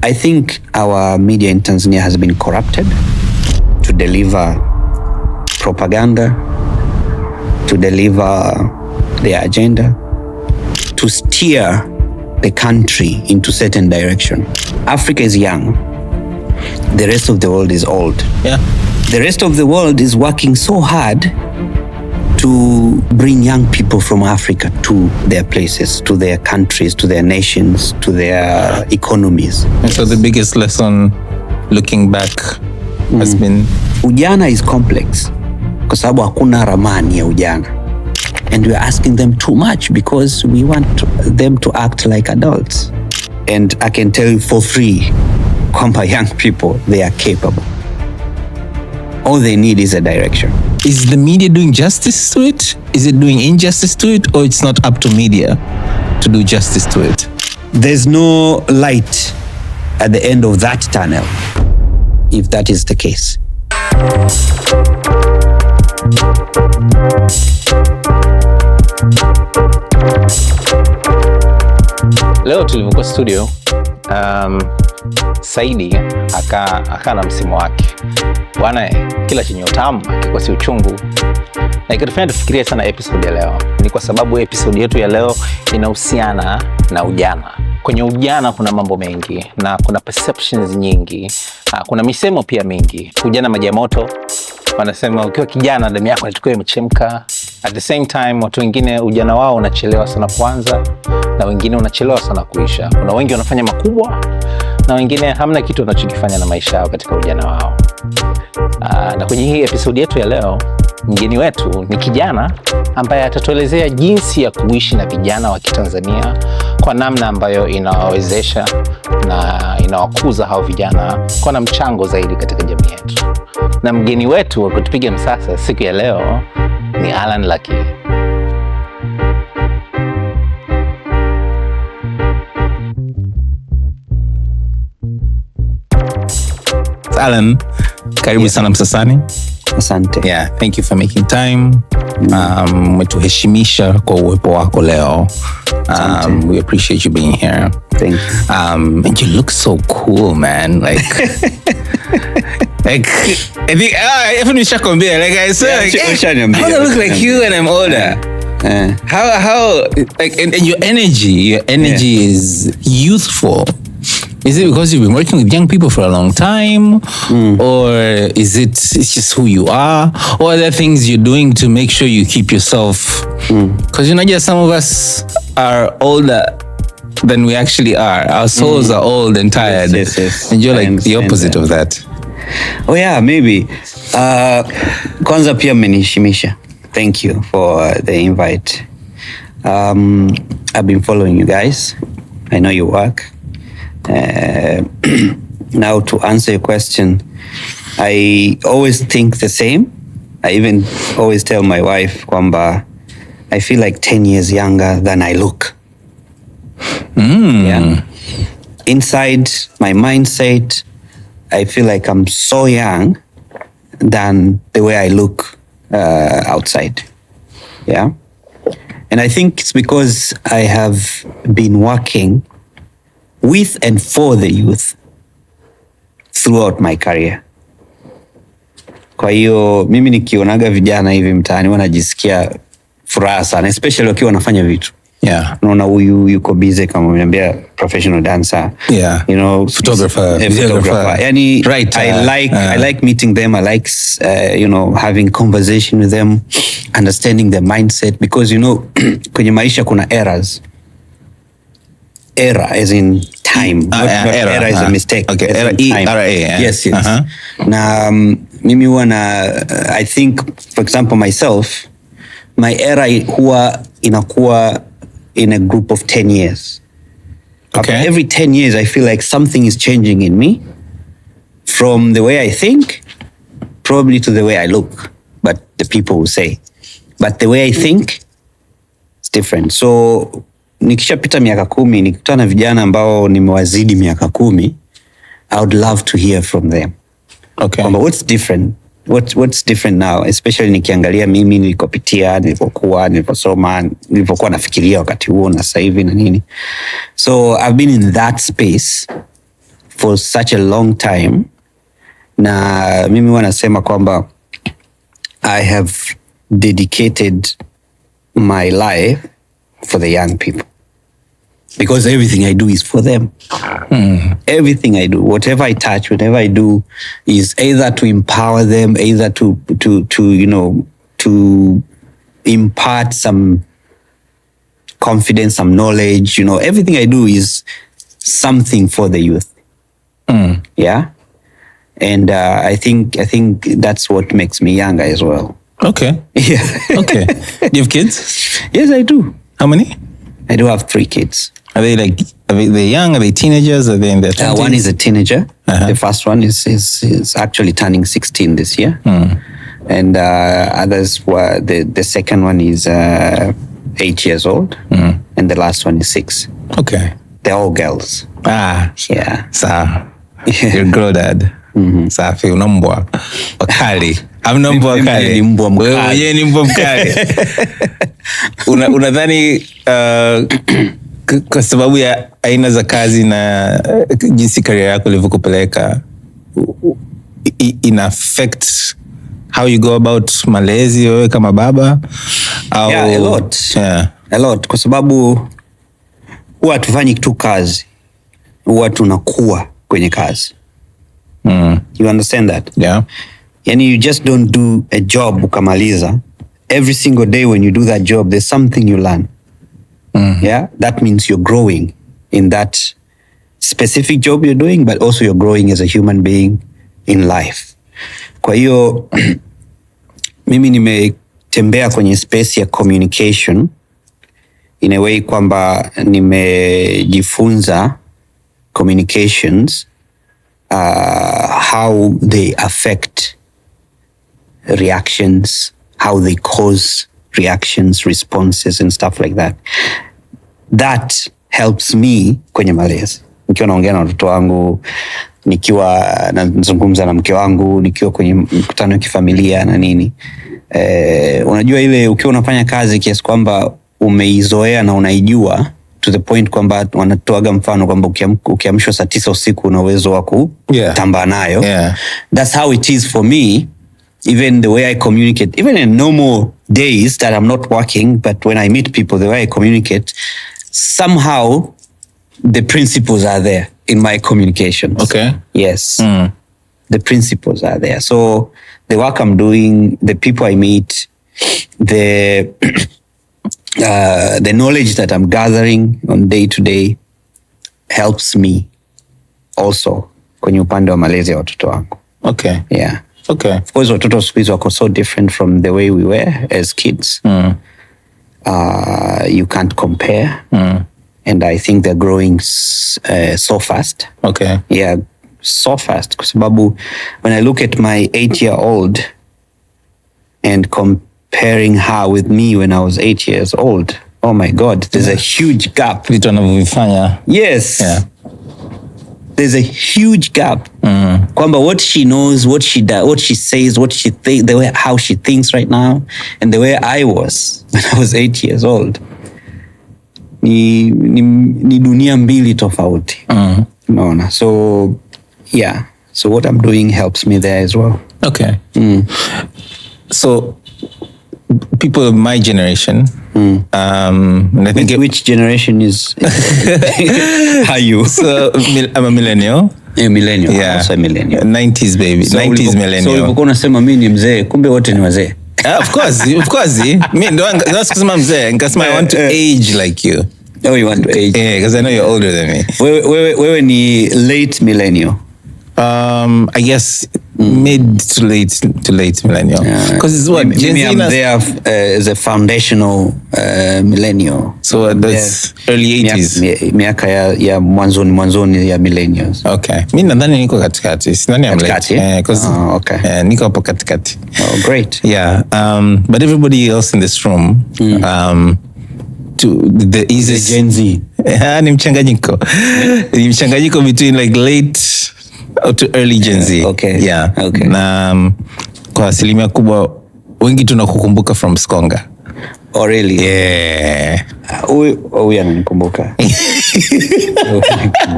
I think our media in Tanzania has been corrupted to deliver propaganda, to deliver their agenda, to steer the country into certain direction. Africa is young. The rest of the world is old. Yeah. The rest of the world is working so hard to bring young people from Africa to their places, to their countries, to their nations, to their economies. And so the biggest lesson looking back has been... Ujana is complex kwa sababu hakuna ramani ya ujana. And we're asking them too much because we want them to act like adults. And I can tell you for free, kwamba young people, they are capable. All they need is a direction. Is the media doing justice to it? Is it doing injustice to it? Or it's not up to media to do justice to it? There's no light at the end of that tunnel, if that is the case. Leo tulivyokuwa studio, Saidi aka na msimu wake. Bwana, kila chenye utamu kwa si uchungu. Na ikatufanya tufikirie sana episode ya leo. Ni kwa sababu episode yetu ya leo inahusiana na ujana. Kwenye ujana kuna mambo mengi na kuna perceptions nyingi. Kuna misemo pia mingi. Ujana maji ya moto. Wanasema ukiwa kijana damu yako inatakiwa imechemka. At the same time watu wengine ujana wao unachelewa sana kuanza na wengine unachelewa sana kuisha. Kuna wengi wanafanya makubwa na wengine hamna kitu wanachokifanya na maisha yao katika ujana wao. Na kwenye hii episode yetu ya leo, mgeni wetu ni kijana ambaye atatuelezea jinsi ya kuishi na vijana wa Kitanzania kwa namna ambayo inawawezesha na inawakuza hao vijana kwa na mchango zaidi katika jamii yetu. Na mgeni wetu wa kutupiga msasa siku ya leo ni Alan Lucky. Alan, karibu sana Msasani. Asante. Yeah, thank you for making time. Umetuheshimisha kwa uwepo wako leo. We appreciate you being here. Thank you. And you look so cool, man. Like, like I think even nishakwambia, like I said, like, how do I look like you and I'm older? How like and your energy is youthful. Is it because you've been working with young people for a long time? Or is it's just who you are? Or are there things you're doing to make sure you keep yourself? Because you know, just some of us are older than we actually are. Our souls are old and tired. Yes. And you're like the opposite of that. Oh yeah, maybe. Kwanza pia mmenishimisha. Thank you for the invite. I've been following you guys. I know your work. Now to answer your question, I always think the same. I even always tell my wife kwamba I feel like 10 years younger than I look. Yeah. Inside my mindset, I feel like I'm so young than the way I look outside. Yeah. And I think it's because I have been working with and for the youth throughout my career. Kwa hiyo mimi nikionaga vijana hivi mtaani wanajisikia furaha sana, especially wakiwa wanafanya vitu. Yeah. Unaona huyu yuko busy kama unaniambia professional dancer. Yeah. You know, photographer. Yani right. I like meeting them. I like having conversation with them, understanding their mindset, because you know kwenye maisha kuna eras. Era as in time. Era is a mistake. Okay. Era. Yes. Na mimi I think, for example, myself, my era huwa inakuwa in a group of 10 years. Okay. After every 10 years, I feel like something is changing in me, from the way I think, probably to the way I look, but the people will say. But the way I think, it's different. So nikishapita miaka 10, nikikutana na vijana ambao nimewazidi miaka 10, I would love to hear from them. Okay. What's different? What's different now, especially nikiangalia mimi nilikopitia, niliposoma, nilipokuwa nafikiria wakati huo na sasa hivi na nini. So I've been in that space for such a long time, na mimi wanasema kwamba I have dedicated my life for the young people, because everything I do is for them. Everything I do, whatever I touch, whatever I do, is either to empower them, either to impart some confidence, some knowledge. Everything I do is something for the youth. Yeah, and I think that's what makes me younger as well. Okay. Yeah. Okay. Do you have kids? Yes, I do. How many? I do have 3 kids. Are they young? Are they teenagers? Are they in their 20s? One is a teenager. The first one is actually turning 16 this year. And others were, the second one is 8 years old. And the last one is 6. Okay. They're all girls. Yeah. Sawa. You're girl dad. Safi, una mbwa wakali. Hamna mbwa wakali. Ni mbwa mkali. Wewe ni mbwa mkali. Unadhani kwa sababu ya aina za kazi na jinsi career yako ilivyokupeleka in affect how you go about malezi wewe kama baba? Yeah, a lot. Yeah. A lot, kwa sababu huwa tufanyi tu kazi, huwa tunakuwa kwenye kazi. You understand that? Yeah. Yani you just don't do a job ukamaliza. Every single day when you do that job, there's something you learn. Yeah, that means you're growing in that specific job you're doing, but also you're growing as a human being in life. Kwa hiyo mimi nimetembea kwenye space ya communication in a way kwamba nimejifunza communications, how they affect reactions, how they cause reactions, responses and stuff like that. That helps me kwenye malezi. Nikiwa naongea na watoto wangu, nikiwa nazungumza na mke wangu, nikiwa kwenye mkutano wa kifamilia na nini. Unajua ile ukiwa unafanya kazi kiasi kwamba umeizoea na unaijua to the point kwamba wanatoaga mfano kwamba ukiamshwa saa 9 usiku una uwezo wa kutamba nayo. Yeah. That's how it is for me. Even the way I communicate, even in normal days that I'm not working, but when I meet people, the way I communicate, somehow the principles are there in my communications. Okay. Yes. The principles are there. So the work I'm doing, the people I meet, the knowledge that I'm gathering on day to day helps me also kwenye upande wa malezi ya watoto wangu. Okay. Yeah. Okay. Of course, watoto siku hizi wako so different from the way we were as kids. You can't compare. And I think they're growing so fast. Okay. Yeah, so fast. Kwa sababu when I look at my 8-year-old and comparing her with me when I was 8 years old, oh my God, there's a huge gap. Vitu anavyofanya. Yes. Yeah. There's a huge gap. Kwamba what she knows, what she does, what she says, what she thinks, the way how she thinks right now, and the way I was when I was 8 years old. Ni dunia mbili tofauti. Unaona? So yeah. So what I'm doing helps me there as well. Okay. So people of my generation, and I think which generation is are you? So I'm a millennial. A millennial. Yeah. I'm also a millennial. 90s baby. So 90s millennial. So ulikuwa unasema mimi ni mzee, kumbe wote ni wazee. Of course. Mimi ndo kusema mzee, nikasema I want to age like you. Oh, you want to age? Yeah, because I know you're older than me. Wewe ni late millennial. I guess mid to late millennial. Because it's what Gen Z. I'm there as a foundational millennial. So that's early 80s. Miaka ya mwanzoni ya millennials. Okay. Mimi nadhani niko katikati. Sidhani I'm late. Okay. Niko hapo katikati. Oh, great. Yeah. But everybody else in this room, to the easiest Gen Z. Ni mchanganyiko. Ni mchanganyiko between like late to early Gen Z. Okay. Yeah. Okay. Na kwa asilimia kubwa wengi tunakukumbuka from Skonga. Oh really? Yeah. Huyu ananikumbuka.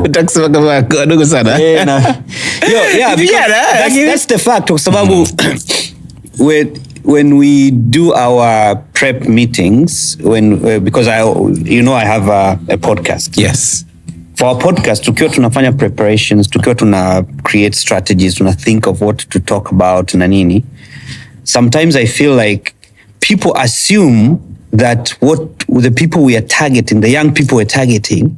Utakisema kama wadogo sana. That's the fact. Kwa sababu when we do our prep meetings, because I have a podcast. Yes. For our podcast, tukiwa tunafanya preparations, tukiwa tuna create strategies, tuna think of what to talk about na nini. Sometimes I feel like people assume that what the people we are targeting, the young people we're targeting,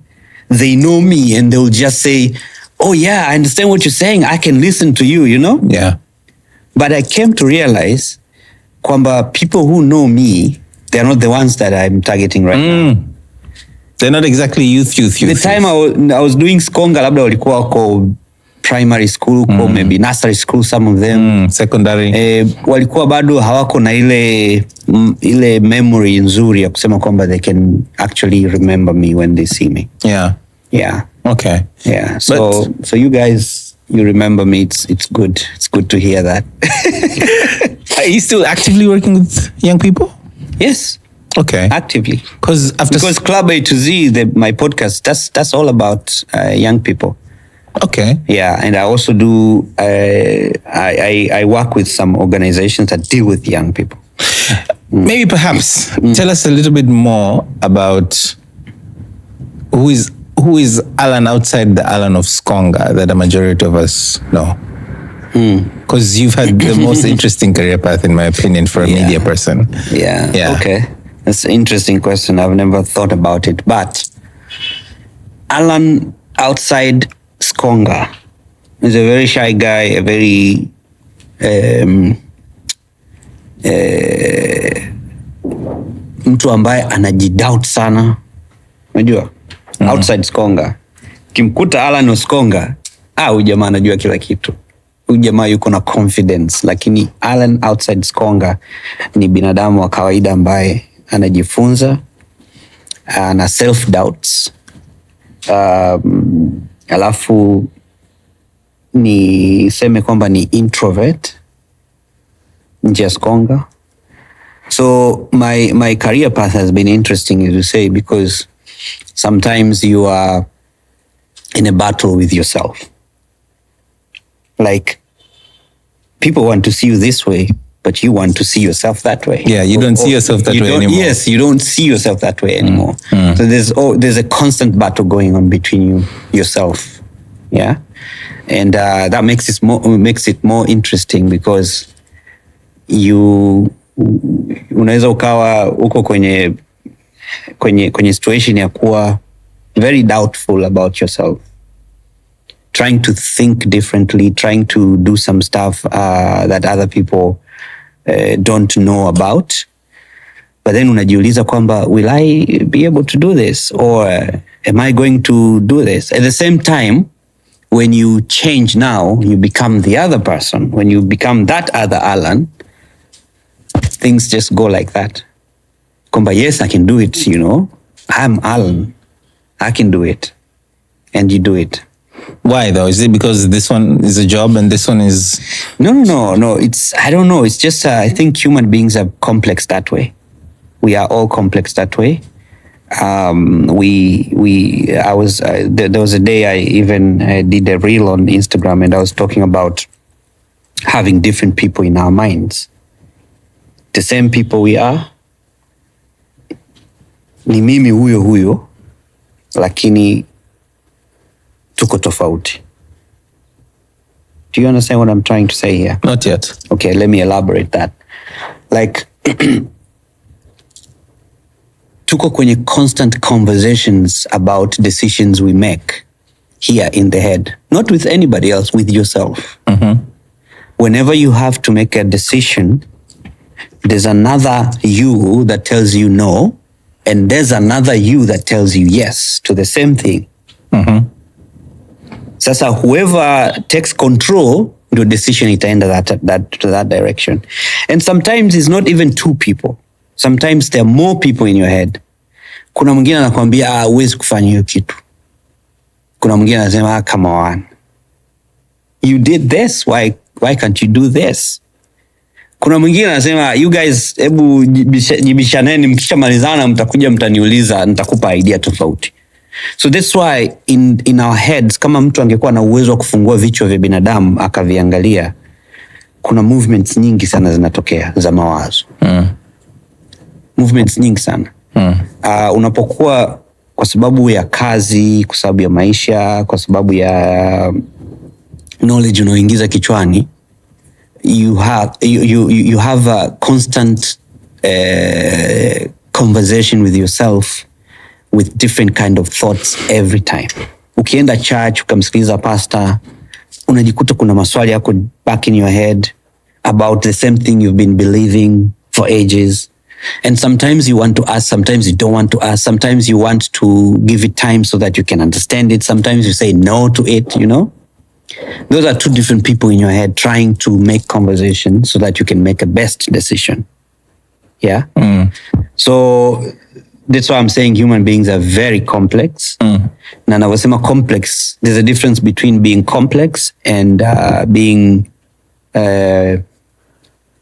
they know me and they'll just say, oh yeah, I understand what you're saying. I can listen to you, you know? Yeah. But I came to realize kwamba people who know me, they're not the ones that I'm targeting right now. They're not exactly youth. The time I was doing Skonga, labda walikuwa wako primary school, maybe nursery school, some of them. Secondary. Walikuwa bado hawako na ile memory nzuri ya kusema kwamba they can actually remember me when they see me. Yeah. Yeah. Okay. Yeah. So you guys, you remember me. It's good. It's good to hear that. Are you still actively working with young people? Yes. Okay. Actively. Because Club A to Z, my podcast, that's all about young people. Okay. Yeah, and I also do. I work with some organizations that deal with young people. Maybe perhaps tell us a little bit more about who is Alan outside the Alan of Skonga that the majority of us know. Because you've had the most interesting career path, in my opinion, for a media person. Yeah. Okay. That's an interesting question. I've never thought about it. But Alan outside Skonga is a very shy guy, a very mtu ambaye anajidoubt sana. Unajua? Outside Skonga. Kimkuta Alan Skonga, huyu jamaa anajua kila kitu. Huyu jamaa yuko na confidence, lakini Alan outside Skonga ni binadamu wa kawaida ambaye anajifunza, ana self doubts. Alafu niseme kwamba ni introvert nje ya Skonga. So my career path has been interesting, as you say, because sometimes you are in a battle with yourself. Like, people want to see you this way, but you want to see yourself that way. Yeah, you don't see yourself that way anymore. Yes, you don't see yourself that way anymore. So there's a constant battle going on between yourself. Yeah, and that makes it more interesting because unaweza ukawa uko kwenye situation ya kuwa very doubtful about yourself, trying to think differently, trying to do some stuff that other people don't know about, but then unajiuliza kwamba, will I be able to do this, or am I going to do this? At the same time, when you change now, you become the other person. When you become that other Alan, things just go like that. Kwamba, yes, I can do it, I'm Alan, I can do it, and you do it. Why though? Is it because this one is a job and this one is... No. I don't know. It's just, I think human beings are complex that way. We are all complex that way. There was a day I even did a reel on Instagram, and I was talking about having different people in our minds. The same people we are, ni mimi huyo, lakini tuko tofauti. Do you understand what I'm trying to say here? Not yet. Okay, let me elaborate that. Like, tuko kwenye constant conversations about decisions we make here in the head. Not with anybody else, with yourself. Whenever you have to make a decision, there's another you that tells you no, and there's another you that tells you yes to the same thing. Sasa whoever takes control, the decision itaenda to that direction. And sometimes it's not even two people. Sometimes there are more people in your head. Kuna mwingine anakuambia huwezi kufanya hiyo kitu. Kuna mwingine anasema come on, you did this, why can't you do this? Kuna mwingine anasema you guys hebu jibishaneni, mkishamalizana mtakuja mtaniuliza, nitakupa idea tofauti. So that's why in our heads, kama mtu angekuwa na uwezo wa kufungua vichwa vya binadamu akaviangalia, kuna movements nyingi sana zinatokea za mawazo. Movements nyingi sana. Unapokuwa kwa sababu ya kazi, kwa sababu ya maisha, kwa sababu ya knowledge unaoingiza kichwani, you have a constant conversation with yourself with different kind of thoughts every time. Ukienda church ukamsikiliza pastor, unajikuta kuna maswali yako back in your head about the same thing you've been believing for ages. And sometimes you want to ask, sometimes you don't want to ask, sometimes you want to give it time so that you can understand it, sometimes you say no to it, you know. Those are two different people in your head trying to make conversation so that you can make a best decision. Yeah. So that's why I'm saying human beings are very complex. Na navyosema complex, there's a difference between being complex and being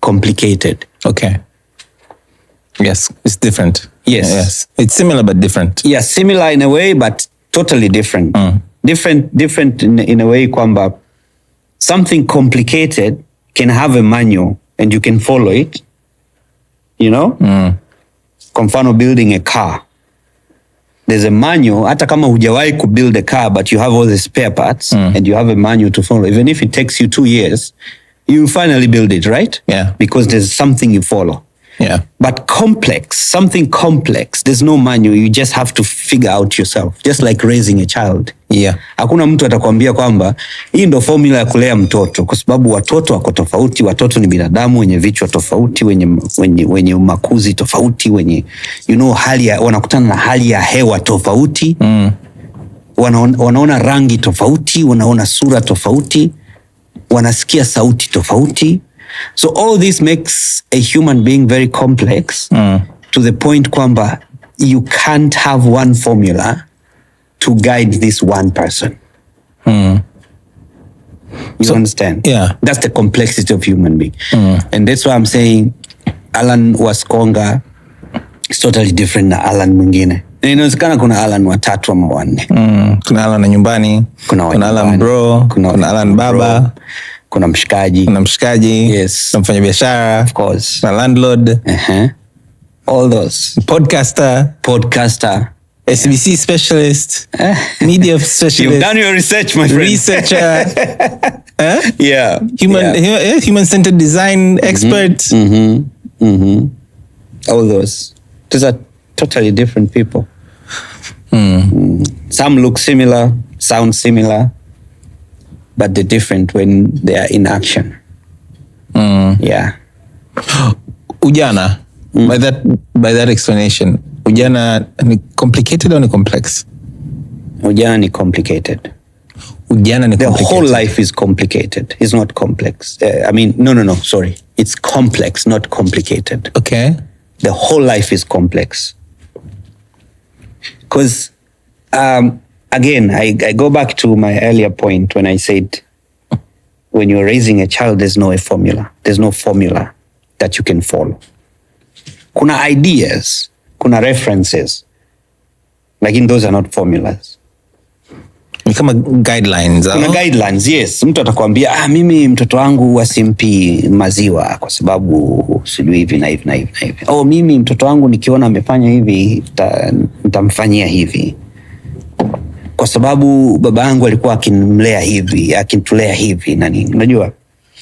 complicated. Okay. Yes, it's different. Yes. It's similar but different. Yeah, similar in a way but totally different. Different in a way kwamba something complicated can have a manual and you can follow it. You know? Kwa mfano building a car. There's a manual, hata kama hujawahi ku build a car but you have all the spare parts and you have a manual to follow. Even if it takes you 2 years, you finally build it, right? Yeah. Because there's something you follow. Yeah. But complex, something complex, there's no manual, you just have to figure out yourself, just like raising a child. Yeah. Hakuna mtu atakwambia kwamba hii ndo formula ya kulea mtoto, kwa sababu watoto wako tofauti, watoto ni binadamu wenye vichwa tofauti, wenye makuzi tofauti, wenye wanakutana na hali ya hewa tofauti. Wanaona rangi tofauti, wanaona sura tofauti, wanasikia sauti tofauti. So all this makes a human being very complex to the point kwamba you can't have one formula to guide this one person. You understand? Yeah. That's the complexity of human being. And that's why I'm saying Alan Waskonga is totally different na Alan mwingine. Inawezekana kuna Alan watatu ama wanne. Kuna Alan na nyumbani, kuna Alan bro, kuna Alan baba, kuna mshikaji, yes, kuna mfanya biashara, of course, kuna landlord, all those, podcaster, SBC specialist, media specialist. You've done your research, my friend. Researcher. Yeah. Human-centered design expert. All those. Those are totally different people. Some look similar, sound similar, but they're different when they are in action. Yeah. Ujana. By that explanation, ujana ni complicated or ni complex? Ujana ni complicated. Ujana ni complicated. The whole life is complicated. It's not complex. No. Sorry. It's complex, not complicated. Okay. The whole life is complex. Because, again, I go back to my earlier point when I said, when you're raising a child, there's no formula. There's no formula that you can follow. Kuna ideas, kuna references, lakini those are not formulas. Ni kama guidelines. Kuna guidelines, yes. Mtu atakwambia, mimi mtoto wangu wasimpi maziwa kwa sababu sijui hivi na hivi na hivi na hivi. Mimi mtoto wangu nikiona amefanya hivi, nitamfanyia hivi. Kwa sababu baba yangu alikuwa akinimlea hivi, akinitulea hivi na nini. Unajua?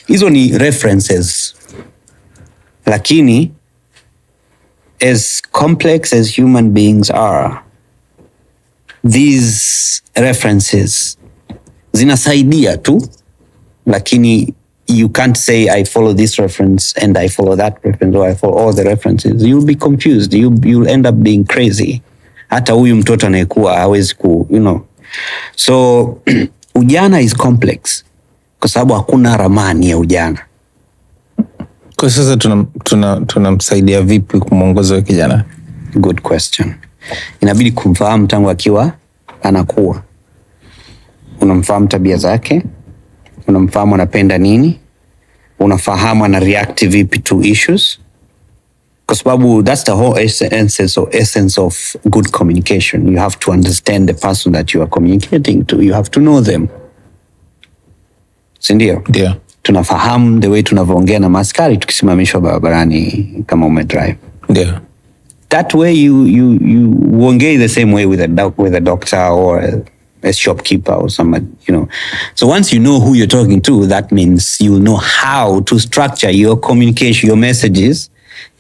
Hizo ni references. Lakini as complex as human beings are, these references zinasaidia tu, lakini you can't say I follow this reference and I follow that reference or I follow all the references. You'll be confused. You'll end up being crazy. Hata huyu mtoto anayekuwa hawezi So ujana is complex kwa sababu hakuna ramani ya ujana. Kwa sasa tunamsaidia vipi kumuongoza kijana? Good question. Inabidi kumfahamu tangu akiwa anakuwa. Unamfahamu tabia zake, unamfahamu anapenda nini, unafahamu ana react vipi to issues, kwa sababu that's the whole essence of good communication. You have to understand the person that you are communicating to. You have to know them, sindio? Yeah. Tunafahamu the way tunavyoongea na maskari tukisimamishwa barabarani kama umedrive. Yeah. That way you uongei the same way with a doctor or a shopkeeper or somebody, you know. So once you know who you're talking to, that means you know how to structure your communication, your messages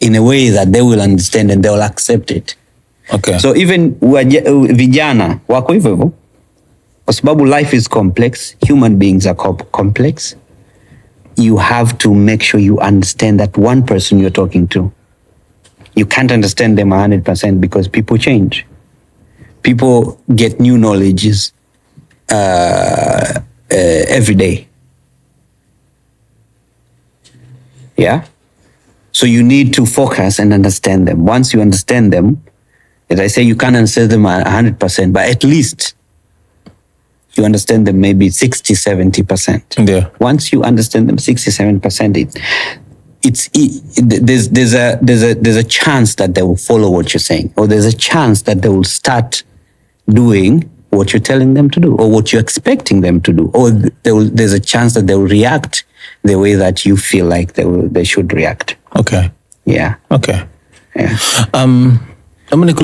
in a way that they will understand and they will accept it. Okay. So even vijana wako hivyo hivyo, kwa sababu life is complex, human beings are complex. You have to make sure you understand that one person you're talking to. You can't understand them 100% because people change. People get new knowledges every day. Yeah? So you need to focus and understand them. Once you understand them, as I say, you can't understand them 100%, but at least you understand them maybe 60-70%. Yeah. Once you understand them 67%, there's a chance that they will follow what you're saying, or there's a chance that they will start doing what you're telling them to do, or what you're expecting them to do, or there's a chance that they will react the way that you feel like they should react. Okay. Yeah. Okay. Yeah.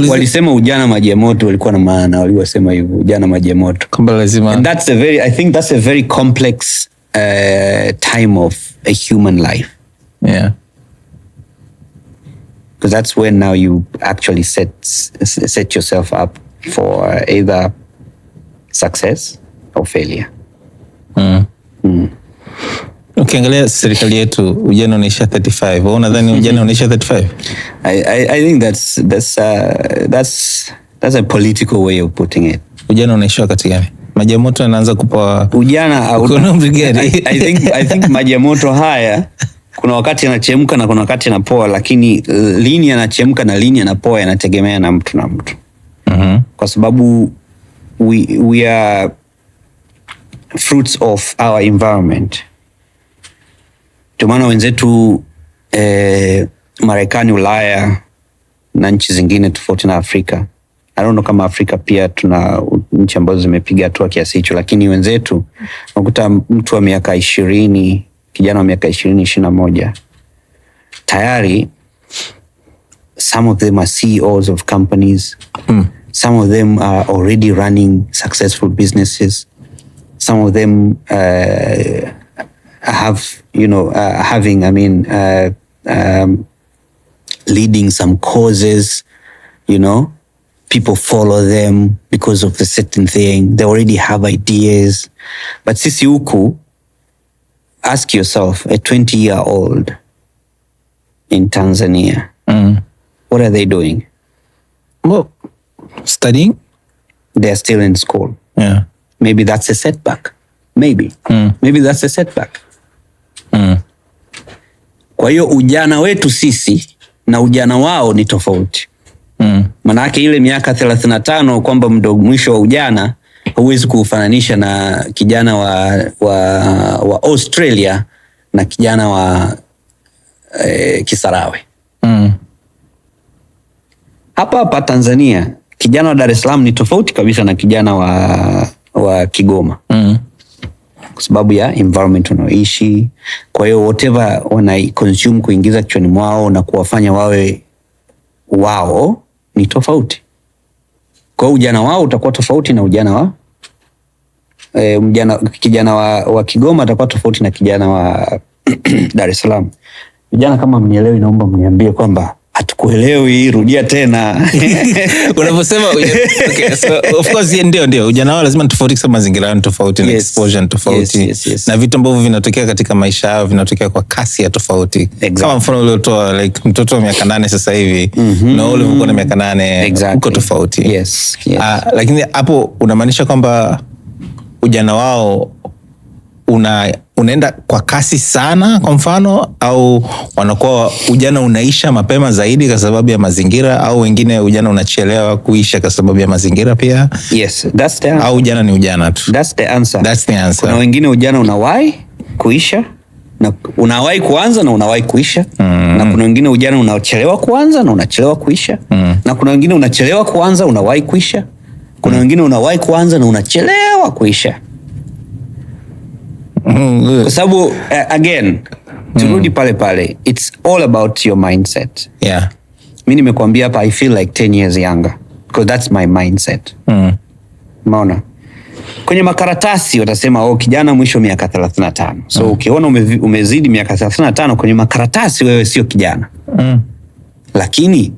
Walisema ujana maji ya moto, walikuwa na maana waliwasema hivyo, ujana maji ya moto. Kwamba lazima. And I think that's a very complex time of a human life. Yeah. Because that's when now you actually set yourself up for either success or failure. Ukiangalia serikali yetu ujana unaisha 35. Wewe unadhani ujana unaisha 35? I think that's a political way of putting it. Ujana unaisha wakati gani? Maji ya moto yanaanza kupoa. Ujana I think maji ya moto haya kuna wakati yanachemka na kuna wakati yanapoa, lakini lini yanachemka na lini yanapoa yanategemea na mtu na mtu. Kwa sababu we are fruits of our environment. Tumana wenzetu Marekani, Ulaya na nchi zingine tofauti na Afrika. I don't know kama Afrika pia tuna nchi ambazo zimepiga hatua kiasi hicho, lakini wenzetu unakuta mtu wa miaka 20, kijana wa miaka 20-21 tayari, some of them are CEOs of companies. Some of them are already running successful businesses. Some of them leading some causes, people follow them because of the certain thing. They already have ideas. But sisi huku, ask yourself, a 20-year-old in Tanzania, what are they doing? Well, studying. They're still in school. Yeah. Maybe that's a setback. Maybe that's a setback. Kwa hiyo ujana wetu sisi na ujana wao ni tofauti. Manake ile miaka 35 kwamba mwisho wa ujana huwezi kufananisha na kijana wa Australia na kijana wa Kisarawe. Hapa Tanzania kijana wa Dar es Salaam ni tofauti kabisa na kijana wa Kigoma. Kwa sababu ya environment unaoishi. Kwa hiyo whatever wana consume kuingiza kichwani mwao na kuwafanya wawe wao ni tofauti. Kwa hiyo ujana wao utakuwa tofauti na kijana wa Kigoma atakuwa tofauti na kijana wa Dar es Salaam. Vijana kama mnielewi, naomba mniambie kwamba hatukuelewi, rudia tena. Unaposema okay, so of course ndio ujana wao lazima tofauti, kwa mazingira ni tofauti, na exposure tofauti, yes. Na vitu ambavyo vinatokea katika maisha yao vinatokea kwa kasi ya tofauti. Exactly. Kama mfano uliotoa like mtoto wa miaka 8 sasa hivi na ule mko na miaka 8 uko tofauti. Yes. Lakini hapo unamaanisha kwamba ujana wao unaenda kwa kasi sana kwa mfano, au wanakuwa ujana unaisha mapema zaidi kwa sababu ya mazingira, au wengine ujana unachelewa kuisha kwa sababu ya mazingira pia? Yes, that's the answer. Au ujana ni ujana tu? That's the answer. That's the answer. Kuna wengine ujana unawahi kuisha na unawahi kuanza na unawahi kuisha. Na kuna wengine ujana unachelewa kuanza na unachelewa kuisha. Na kuna wengine unachelewa kuanza unawahi kuisha. Kuna wengine unawahi kuanza na unachelewa kuisha. Kwa sababu again, turudi pale pale, it's all about your mindset. Yeah. Mimi nimekuambia hapa I feel like 10 years younger because that's my mindset. Umeona? Kwenye makaratasi watasema kijana mwisho miaka 35. So ukiona umezidi miaka 35 kwenye makaratasi wewe sio kijana. Lakini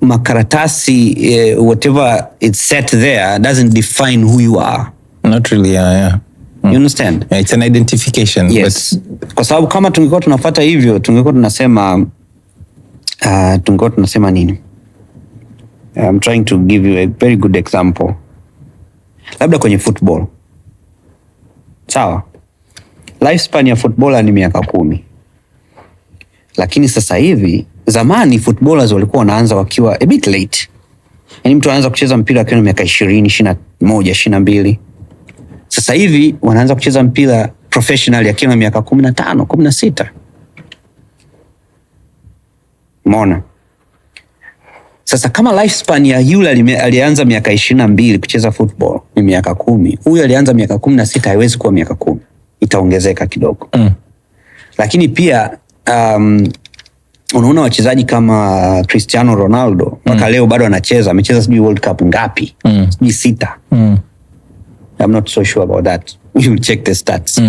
makaratasi whatever it's set there doesn't define who you are. Not really, yeah. You understand? Yeah, it's an identification. Yes. Kwa sababu kama tungekuwa tunafuata hivyo, tungekuwa tunasema nini? I'm trying to give you a very good example. Labda kwenye football. Sawa? Lifespan ya footballer ni miaka 10. Lakini sasa hivi, zamani footballers walikuwa wanaanza wakiwa a bit late. Yaani mtu anaanza kucheza mpira akiwa na miaka 20, 21, 22. Sasa hivi wanaanza kucheza mpira professional akiwa na miaka 15, 16. Umeona? Sasa kama lifespan ya yule alianza miaka 22 kucheza football ni miaka 10, huyu alianza miaka 16, haiwezi kuwa miaka 10. Itaongezeka kidogo. Lakini pia unaona wachezaji kama Cristiano Ronaldo mpaka leo bado anacheza, amecheza sijui World Cup ngapi? Sijui 6. I'm not so sure about that. We will check the stats.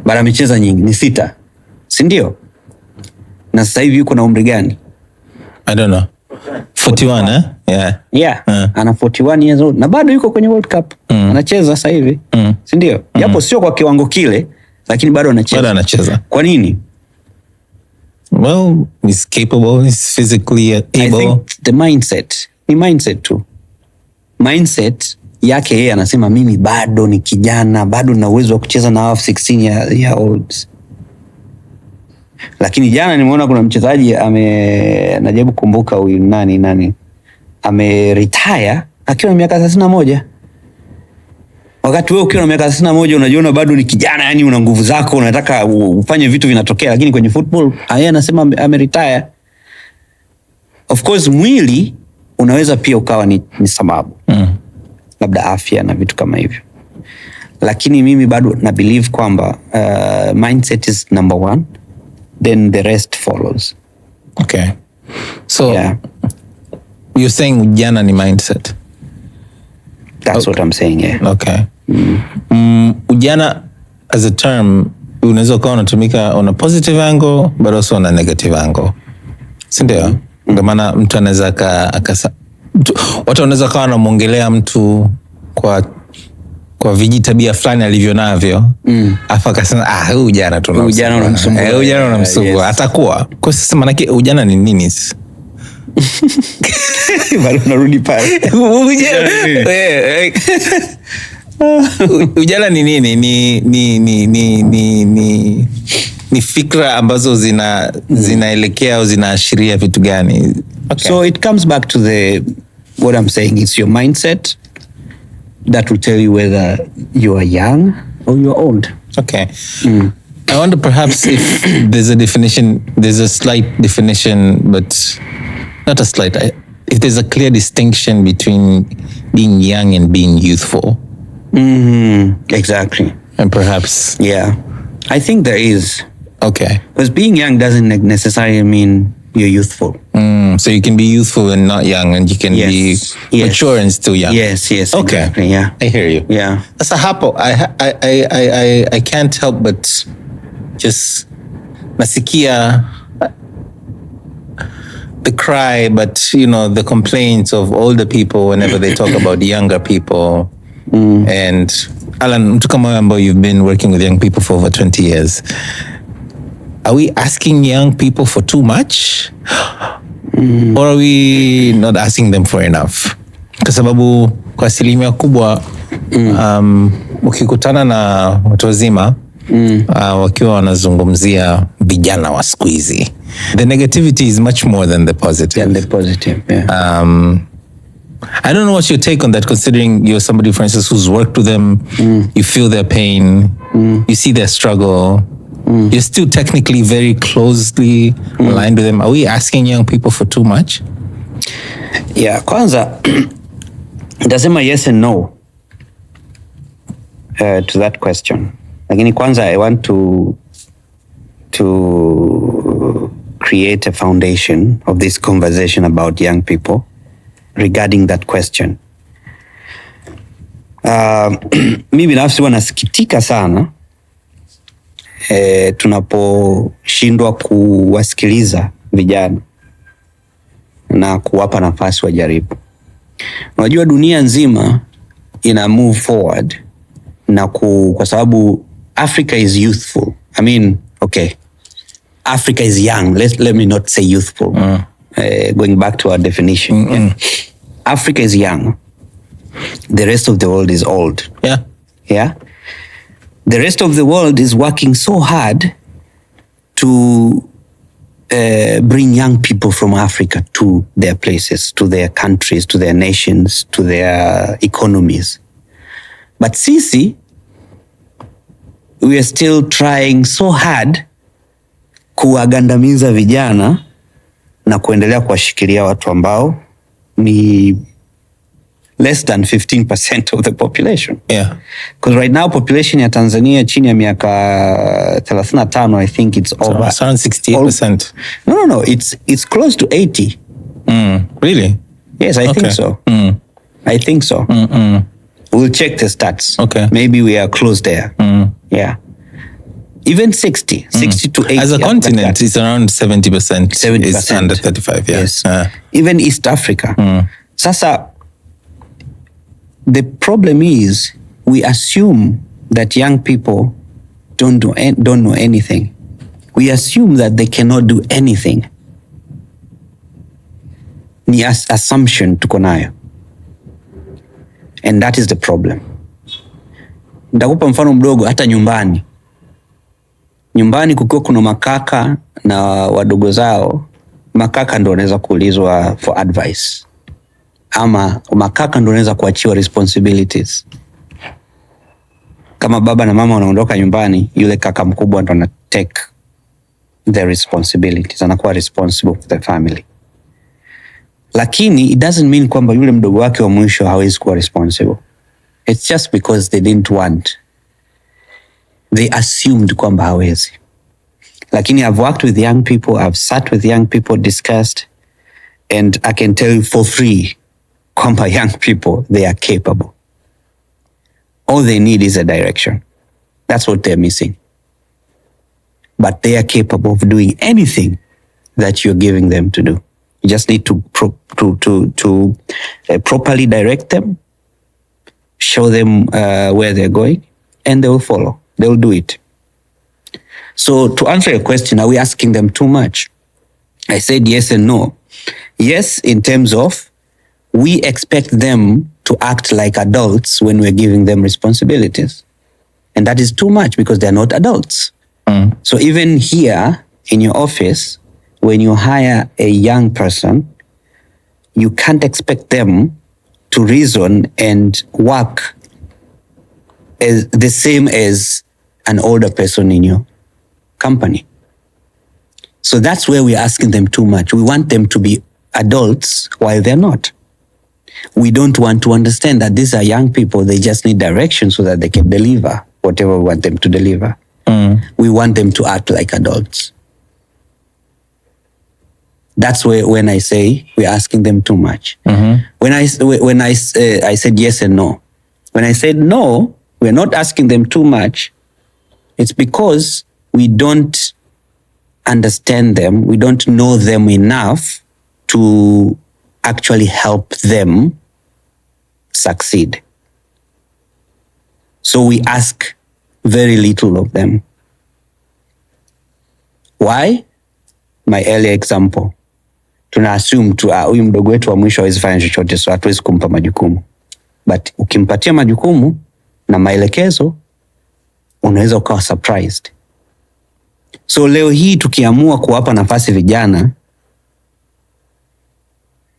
But amecheza nyingi, ni 6. Si ndio? Na sasa hivi yuko na umri gani? I don't know. 41, eh? Yeah. Yeah. Ana 41 years old na bado yuko kwenye World Cup. Anacheza sasa hivi. Si ndio? Japo sio kwa kiwango kile, lakini bado anacheza. Kwa nini? Well, he's capable, he's physically able. I think the mindset. Ni mindset tu. Mindset yake yeye anasema mimi bado ni kijana, bado na uwezo wa kucheza na 16 year olds. Lakini jana nimeona kuna mchezaji najaribu kumbuka huyu nani retire akiwa na miaka 31. Wakati wewe ukiwa na miaka 31 unajiona bado ni kijana, yani una nguvu zako, unataka ufanye vitu vinatokea, lakini kwenye football yeye anasema retire. Of course mwili unaweza pia ukawa ni sababu. Labda afya na vitu kama hivyo. Lakini mimi bado na believe kwamba mindset is number 1, then the rest follows. Okay. So yeah. You're saying ujana ni mindset? That's what I'm saying, yeah. Okay. Ujana as a term unaweza kuwa unatumika on a positive angle but also on a negative angle. Si ndio? Ndio maana mtu anaweza watu wanaweza kawa wanamuongelea mtu kwa vijitabia fulani alivyo navyo, afa akasema huyu ujana tu unamsumbua. Atakuwa. Kwa sasa manake ujana ni nini? Bado narudi pale. Ujana ni nini? Ni fikra ambazo zinaelekea au zinaashiria vitu gani? Okay. So it comes back to what I'm saying, it's your mindset that will tell you whether you are young or you are old. Okay. I wonder perhaps if there's a slight definition, but not a slight, if there's a clear distinction between being young and being youthful. Exactly. And perhaps. Yeah. I think there is. Okay. Because being young doesn't necessarily mean you're youthful. So you can be youthful and not young, and you can be mature and still young. Yes. Okay. Exactly, yeah. I hear you. Yeah. Sasa hapo, I can't help but just nasikia the cry, but the complaints of older people whenever they talk about younger people. And Alan, mtu kama ambao you've been working with young people for over 20 years. Are we asking young people for too much? Or are we not asking them for enough? Kwa sababu kwa asilimia kubwa ukikutana na watu wazima wakiwa wanazungumzia vijana wa siku hizi, the negativity is much more than the positive. Yeah. I don't know what's your take on that, considering you're somebody, for instance, who's worked with them. You feel their pain. You see their struggle. you're still technically very closely aligned with them. Are we asking young people for too much? Yeah, kwanza nitasema yes and no to that question. Lakini kwanza I want to create a foundation of this conversation about young people regarding that question. Mimi binafsi wanasikitika sana tunaposhindwa kuwasikiliza vijana na kuwapa nafasi wajaribu. Unajua dunia nzima ina move forward na kwa sababu Africa is youthful. I mean, okay, Africa is young. Let me not say youthful. Going back to our definition. Yeah. Africa is young. The rest of the world is old. Yeah. Yeah. The rest of the world is working so hard to bring young people from Africa to their places, to their countries, to their nations, to their economies. But sisi, we are still trying so hard kuwagandamiza vijana na kuendelea kuwashikilia watu ambao ni less than 15% of the population. Yeah. Because right now population ya Tanzania chini ya miaka 35, I think it's over. Around 68%. No. It's close to 80. Really? Yes, I think so. I think so. We'll check the stats. Okay. Maybe we are close there. Yeah. Even 60 to 80. As a continent, like it's around 70%. 70%. It's under 35, yeah. Yes. Even East Africa. Sasa, the problem is we assume that young people don't know anything. We assume that they cannot do anything. Ni assumption tuko nayo. And that is the problem. Nitakupa mfano mdogo hata nyumbani. Nyumbani kukiwa kuna makaka na wadogo zao, makaka ndo wanaweza kuulizwa for advice. Ama makaka ndo wanaweza kuachiwa responsibilities. Kama baba na mama wanaondoka nyumbani, yule kaka mkubwa ndo ana take the responsibilities, anakuwa responsible for the family. Lakini it doesn't mean kwamba yule mdogo wake wa mwisho hawezi kuwa responsible. It's just because they didn't want. They assumed kwamba hawezi. Lakini I've worked with young people, I've sat with young people, discussed, and I can tell you for free kwamba young people, they are capable. All they need is a direction. That's what they're missing. But they are capable of doing anything that you're giving them to do. You just need to properly direct them, show them where they're going, and they will follow. They will do it. So to answer your question, are we asking them too much? I said yes and no. Yes, in terms of we expect them to act like adults when we're giving them responsibilities. And that is too much because they're not adults. So even here in your office, when you hire a young person, you can't expect them to reason and work as the same as an older person in your company. So that's where we're asking them too much. We want them to be adults while they're not. We don't want to understand that these are young people. They just need direction so that they can deliver whatever we want them to deliver. We want them to act like adults. That's where when I say we're asking them too much. When I said yes and no. When I said no, we're not asking them too much. It's because we don't understand them. We don't know them enough to actually help them succeed. So we ask very little of them. Why? My earlier example. Tuna assume huyu mdogo wetu wa mwisho hawezi fanya chochote, so hatuwezi kumpa majukumu. But ukimpatia majukumu na maelekezo, unaweza ukawa surprised. So leo hii tukiamua kuwapa nafasi vijana,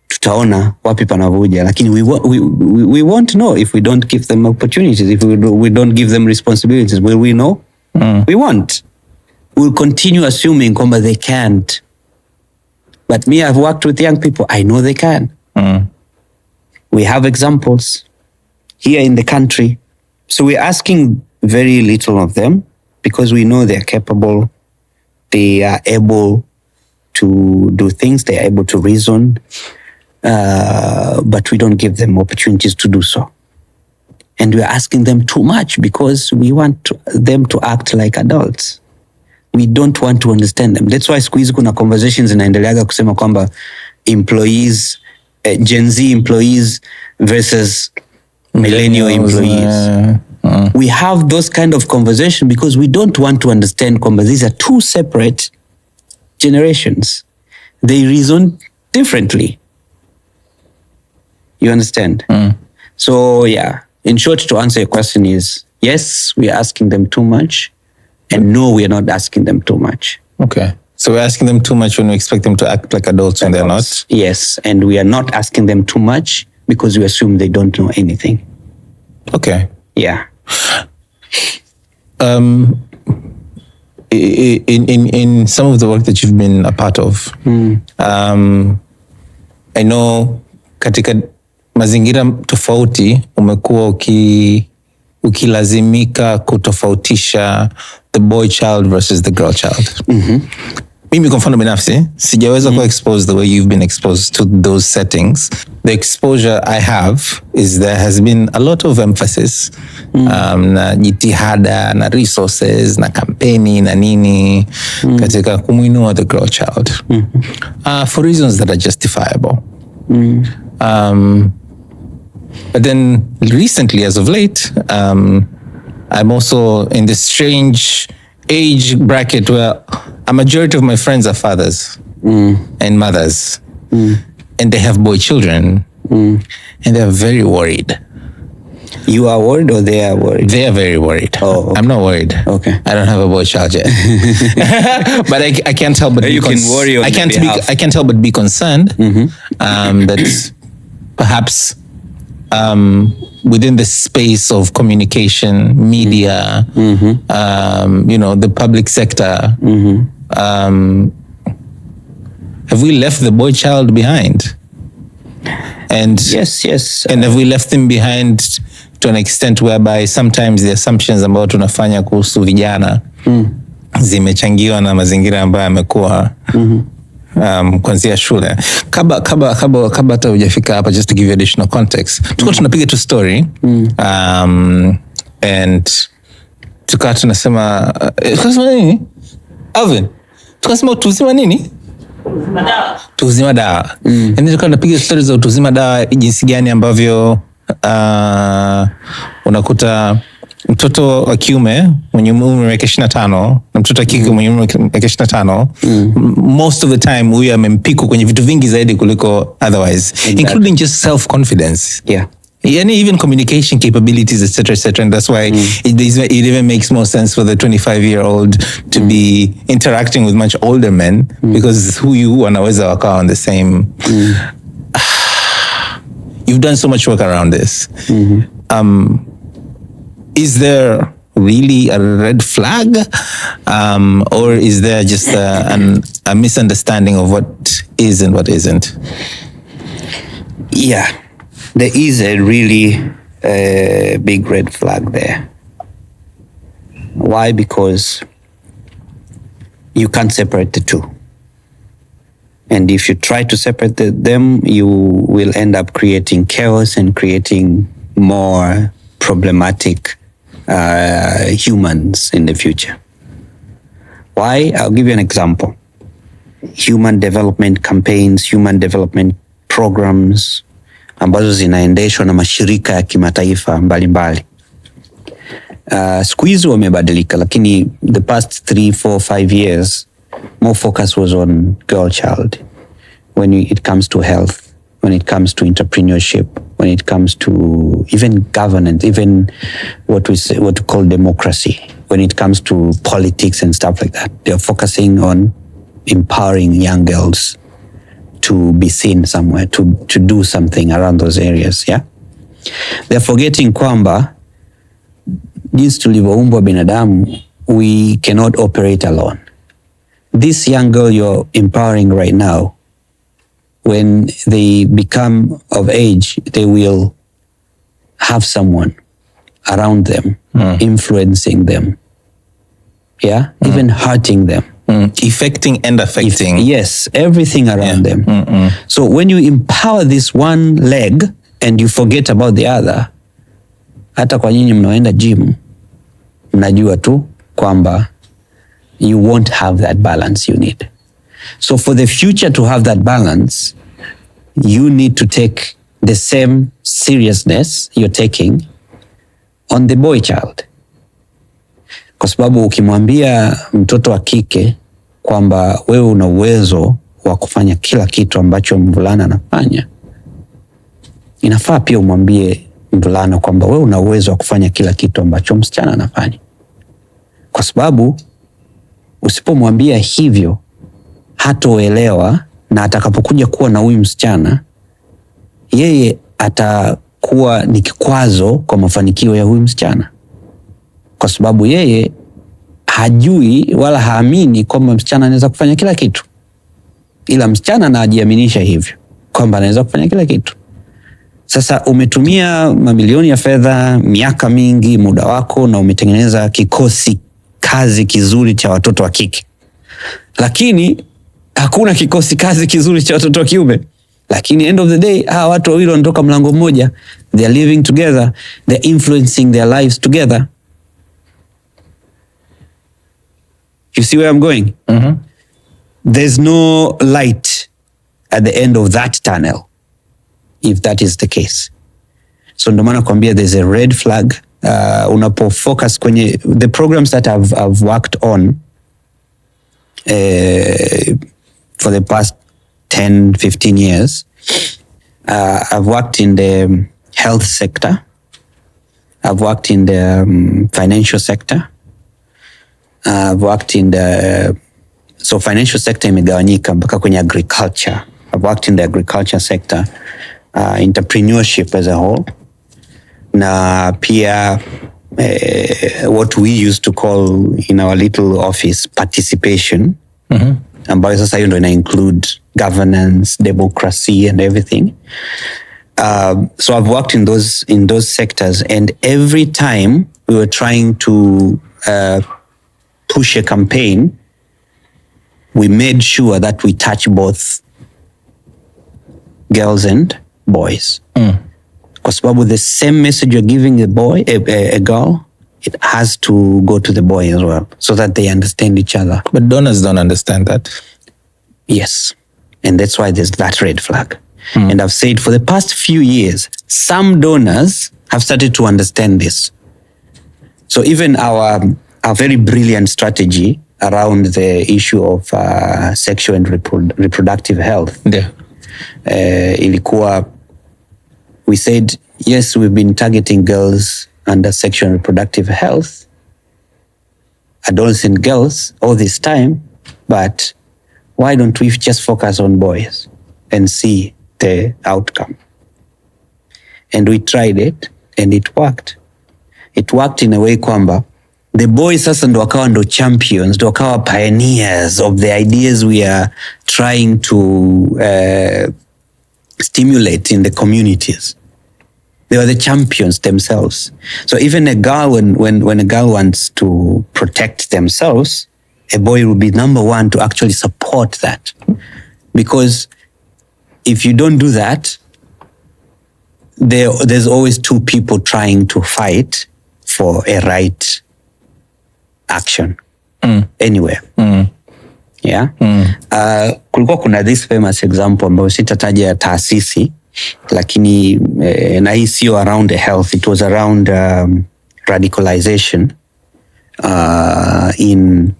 tutaona wapi panavuja, lakini we won't know if we don't give them opportunities, if we don't give them responsibilities. Will we know? We won't. we'll continue assuming kwamba they can't. But me, I've worked with young people. I know they can. We have examples here in the country. So we're asking very little of them because we know they're capable. They are able to do things. They are able to reason. But we don't give them opportunities to do so. And we're asking them too much because we want them to act like adults. We don't want to understand them. That's why siku hizi kuna conversations inaendeleaga kusema kwamba employees, Gen Z employees versus millennial employees. We have those kind of conversation because we don't want to understand kwamba these are two separate generations. They reason differently. You understand? So yeah, in short, to answer your question is, yes, we are asking them too much. And no, we are not asking them too much. Okay. So we're asking them too much when we expect them to act like adults when they're not? Yes, and we are not asking them too much because we assume they don't know anything. Okay. Yeah. In some of the work that you've been a part of, I know katika mazingira tofauti umekuwa ukilazimika kutofautisha the boy child versus the girl child. Mimi kwa mfano binafsi sijaweza kuwa exposed the way you've been exposed to those settings. The exposure I have is there has been a lot of emphasis na jitihada na resources na kampeni na nini katika kumuinua the girl child for reasons that are justifiable. But then recently, as of late, I'm also in this strange age bracket where a majority of my friends are fathers and mothers, and they have boy children, and they're very worried. You are worried or they are worried? They are very worried. Oh, okay. I'm not worried. Okay. I don't have a boy child yet. But I can't help but you can worry on I can't help but be concerned that perhaps within the space of communication, media, the public sector, have we left the boy child behind? And yes. And have we left them behind to an extent whereby sometimes the assumptions ambao tunafanya kuhusu vijana zimechangiwa na mazingira ambayo yamekuwa kuanzia shule. Kabla hata hujafika hapa, just to give you additional context, tulikuwa tunapiga tu story and tukawa tunasema nini Alvin, tukasema utuzima nini utuzima dawa and then tukawa tunapiga stories za utuzima dawa, jinsi gani ambavyo unakuta mtoto wa kiume mwenye umri wa miaka 25 na mtoto wa kike mwenye umri wa miaka 25 most of the time huyu amempiku kwenye vitu vingi zaidi kuliko otherwise, including just self confidence, yani even communication capabilities, etc. And that's why it even makes more sense for the 25-year-old to be interacting with much older men because huyu wanaweza wakawa on the same. You've done so much work around this. Is there really a red flag, or is there just a misunderstanding of what is and what isn't? Yeah, there is a really big red flag there. Why? Because you can't separate the two. And if you try to separate them, you will end up creating chaos and creating more problematic humans in the future. Why? I'll give you an example. Human development campaigns, human development programs ambazo zinaendeshwa na mashirika ya kimataifa mbalimbali. Siku hizi wamebadilika, lakini the past 3, 4, 5 years more focus was on girl child when it comes to health, when it comes to entrepreneurship, when it comes to even governance, even what we call democracy, when it comes to politics and stuff like that. They're focusing on empowering young girls to be seen somewhere, to do something around those areas, yeah? They're forgetting kwamba jinsi tulivyoumbwa binadamu we cannot operate alone. This young girl you're empowering right now, when they become of age, they will have someone around them, influencing them, even hurting them. Affecting and affecting. Yes, everything around them. So when you empower this one leg and you forget about the other, hata kwa nyinyi mnaoenda gym, mnajua tu kwamba you won't have that balance you need. So for the future to have that balance, you need to take the same seriousness you're taking on the boy child. Kwa sababu ukimwambia mtoto wa kike kwamba wewe una uwezo wa kufanya kila kitu ambacho mvulana anafanya, inafaa pia umwambie mvulana kwamba wewe una uwezo wa kufanya kila kitu ambacho msichana anafanya. Kwa sababu usipomwambia hivyo, hatoelewa, na atakapokuja kuwa na huyu msichana, yeye atakuwa ni kikwazo kwa mafanikio ya huyu msichana, kwa sababu yeye hajui wala haamini kwamba msichana anaweza kufanya kila kitu, ila msichana anajiaminisha hivyo kwamba anaweza kufanya kila kitu. Sasa umetumia mamilioni ya fedha, miaka mingi, muda wako, na umetengeneza kikosi kazi kizuri cha watoto wa kike, lakini hakuna kikosi kazi kizuri cha watoto wa kiume. Lakini end of the day, hawa watu wawili wanatoka mlango mmoja, they are living together, they are influencing their lives together. You see where I'm going? There's no light at the end of that tunnel if that is the case. So ndo maana kwambia there's a red flag. Unapo focus kwenye the programs that I've worked on for the past 10-15 years, I've worked in the health sector, I've worked in the financial sector, I've worked in the, so financial sector imegawanyika mpaka kwenye agriculture. I've worked in the agriculture sector, entrepreneurship as a whole, na pia what we used to call in our little office participation, ambayo sasa hiyo ndo ina include governance, democracy and everything. So I've worked in those sectors, and every time we were trying to push a campaign, we made sure that we touch both girls and boys. Kwa sababu the same message you're giving a boy, a girl, it has to go to the boy as well, so that they understand each other. But donors don't understand that. Yes. And that's why there's that red flag. And I've said for the past few years, some donors have started to understand this. So even our very brilliant strategy around the issue of sexual and reproductive health, ilikuwa, we said, yes, we've been targeting girls under sexual and reproductive health, adolescent girls all this time, but why don't we just focus on boys and see the outcome? And we tried it and it worked. It worked in a way kwamba the boys sasa ndo wakawa ndo champions, ndo wakawa pioneers of the ideas we are trying to stimulate in the communities. They were the champions themselves. So even a girl, when a girl wants to protect themselves, a boy will be number one to actually support that. Because if you don't do that, there's always two people trying to fight for a right action anywhere. Yeah. Kulikuwa kuna this famous example ambayo sitataja ya taasisi, lakini na hii sio around the health, it was around radicalization in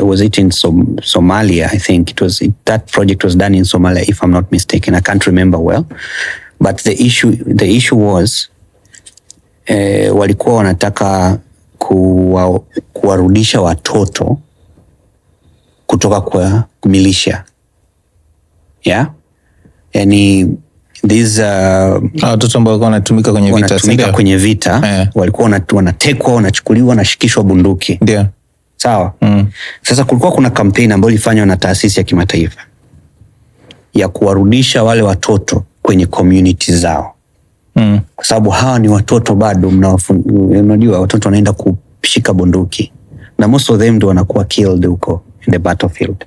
was it in Somalia? I think that project was done in Somalia, if I'm not mistaken. I can't remember well, but the issue was walikuwa wanataka kuwarudisha watoto kutoka kwa milisha. Yeah? Yani these watoto ambao wanatumika kwenye vita, walikuwa wanatekwa, wanachukuliwa, wanashikishwa bunduki. Ndio. Sawa. Sasa kulikuwa kuna kampeni ambayo ilifanywa na taasisi ya kimataifa ya kuwarudisha wale watoto kwenye community zao. Kwa sababu hawa ni watoto bado, unajua watoto wanaenda kushika bunduki na most of them ndio wanakuwa killed huko in the battlefield.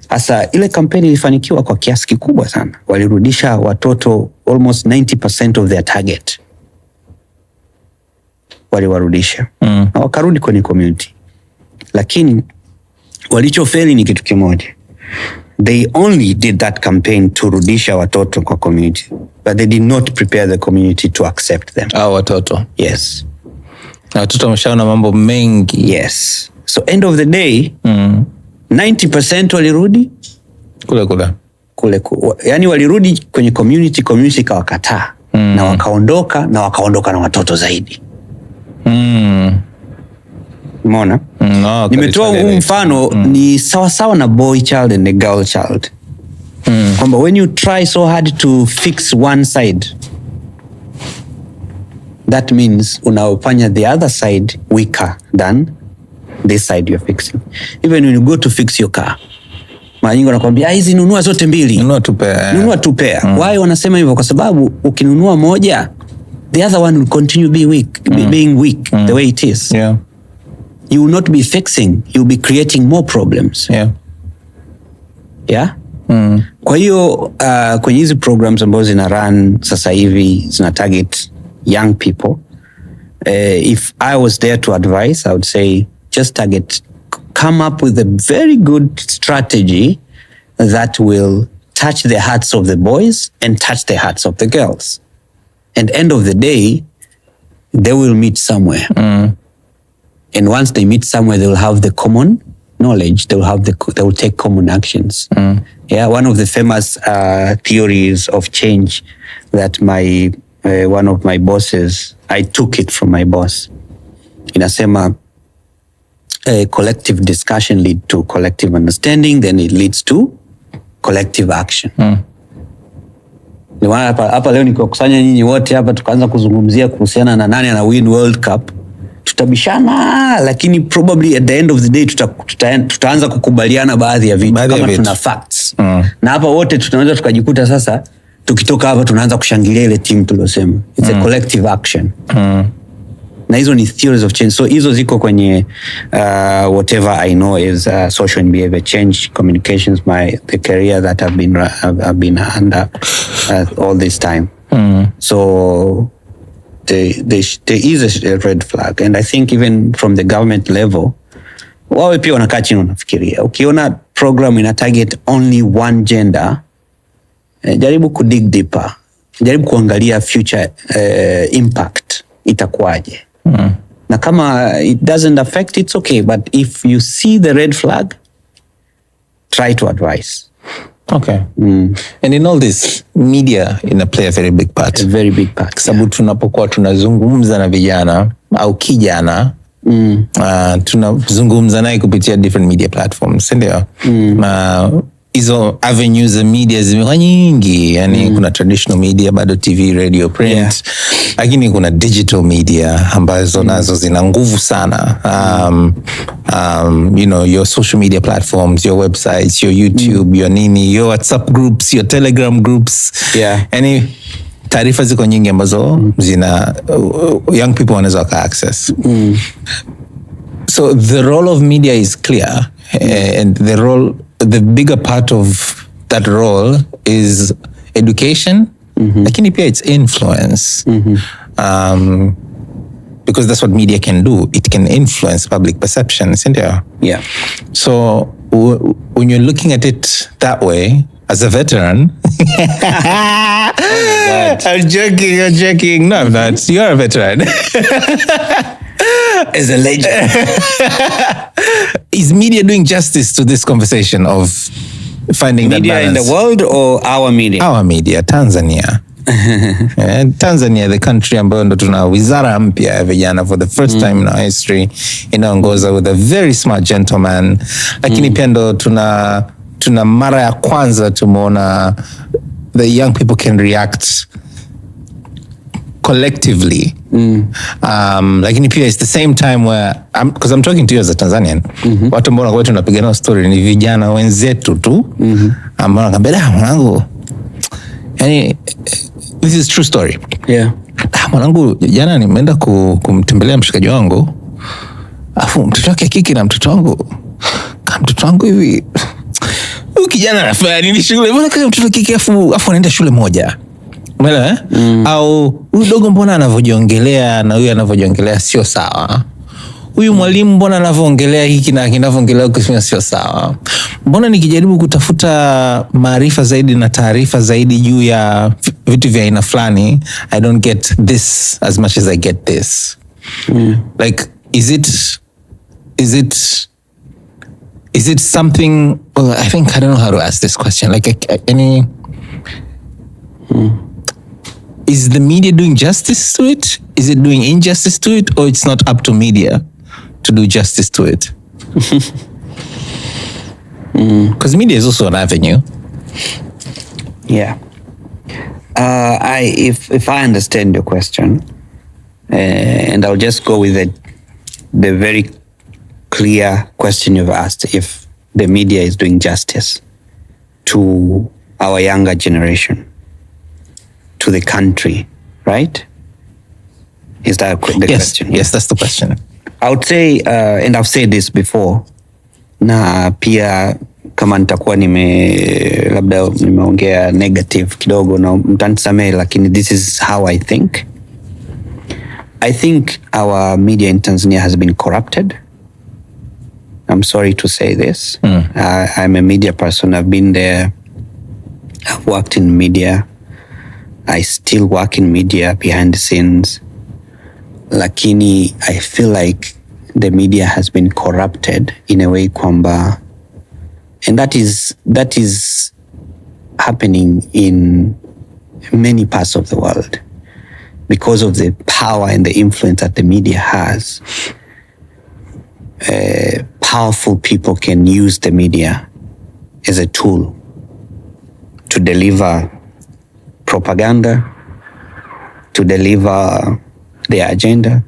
Sasa ile kampeni ilifanikiwa kwa kiasi kikubwa sana. Walirudisha watoto almost 90% of their target. Waliwarudisha. Na wakarudi kwenye community. Lakini walichofeli ni kitu kimoja. They only did that campaign to rudisha watoto kwa community, but they did not prepare the community to accept them. Watoto. Yes. Na watoto wameshaona mambo mengi. Yes. So end of the day, 90% walirudi kule. Yani walirudi kwenye community kawakataa. Na wakaondoka na watoto zaidi. Umeona? Nimetoa huu mfano ni sawa na boy child and a girl child. Kwamba when you try so hard to fix one side, that means unaofanya the other side weaker than this side you're fixing. Even when you go to fix your car, mara nyingi wanakuambia hizi nunua zote mbili. Nunua tu pair. Why wanasema hivyo? Kwa sababu ukinunua moja, the other one will continue being weak the way it is. Yeah. You will not be fixing, you will be creating more problems. Yeah? Kwa hiyo kwenye hizi programs ambazo zina run sasa hivi zina target young people, if I was there to advise, I would say just come up with a very good strategy that will touch the hearts of the boys and touch the hearts of the girls. And end of the day, they will meet somewhere. And once they meet somewhere, they will have the common knowledge. They will take common actions. Yeah, one of the famous theories of change that one of my bosses, I took it from my boss. Inasema collective discussion lead to collective understanding, then it leads to collective action. Hapa leo nikiwakusanya nyinyi wote hapa tukaanza kuzungumzia kuhusiana na nani ana win World Cup, tutabishana, lakini probably at the end of the day tutaanza kukubaliana baadhi ya vitu kama tuna facts. Na hapa wote tunaweza tukajikuta sasa tukitoka hapa tunaanza kushangilia ile team tuliyosema. It's a collective action. Na hizo ni theories of change. So hizo ziko kwenye whatever I know is social and behavior change communications, the career that I've been under all this time. So there is a red flag, and I think even from the government level, wawe pia wanakaa chini wanafikiria. Ukiona program ina target only one gender, jaribu kudig deeper, jaribu kuangalia future impact itakuwaje. Na kama it doesn't affect, it's okay, but if you see the red flag, try to advise. Okay. And in all this, media play a very big part. A very big part. Sababu tunapokuwa tunazungumza na vijana au kijana, tunazungumza naye kupitia different media platforms, ndio? Hizo avenues za media zimekuwa nyingi, yani kuna traditional media, bado TV, radio, print, lakini kuna digital media ambazo nazo zina nguvu sana. Your social media platforms, your websites, your YouTube, your nini, your WhatsApp groups, your Telegram groups. Yani taarifa ziko nyingi ambazo zina young people wanaweza waka access. So the role of media is clear, and the bigger part of that role is education, lakini pia it's influence. Because that's what media can do. It can influence public perception, isn't it? Yeah. So when you're looking at it that way, as a veteran, I'm joking. No, I'm not. You're a veteran. As a legend. Is media doing justice to this conversation of finding media that balance? Media in the world or our media? Our media, Tanzania. Tanzania, the country ambayo ndo tuna wizara mpya ya vijana for the first time in our history, inaongoza with a very smart gentleman, lakini pia ndo tuna mara ya kwanza tumeona the young people can react collectively. Lakini pia it's the same time where because I'm talking to you as a Tanzanian. Watu ambao wanakuwa tunapigana story ni vijana wenzetu tu ambao wanambia mwanangu, yani this is true story. Mwanangu jana nimeenda kumtembelea mshikaji wangu, afu mtoto wake kiki na mtoto wangu hivi, huyu kijana anafanya nini shule? Mbona kama mtoto kiki afu anaenda shule moja? Umeelewa au huyu dogo mbona anavojiongelea na huyu anavojiongelea sio sawa? Huyu mwalimu mbona anavyoongelea hiki na kinavyoongelea huko sio sawa? Mbona nikijaribu kutafuta maarifa zaidi na taarifa zaidi juu ya vitu vya aina fulani, I don't get this as much as I get this. Like is it something, well, I think I don't know how to ask this question. Like is the media doing justice to it? Is it doing injustice to it? Or it's not up to media to do justice to it? Because media is also an avenue. Yeah. If I understand your question, and I'll just go with the very clear question you've asked, if the media is doing justice to our younger generation, to the country, right? Is that the question? Yes, that's the question. I would say, and I've said this before, na pia kama nitakuwa labda nimeongea negative kidogo na mtanisamehe, lakini this is how I think. I think our media in Tanzania has been corrupted. I'm sorry to say this. I'm a media person. I've been there. I've worked in media. I still work in media behind the scenes. Lakini I feel like the media has been corrupted in a way kwamba, and that is happening in many parts of the world because of the power and the influence that the media has. Powerful people can use the media as a tool to deliver propaganda, to deliver their agenda,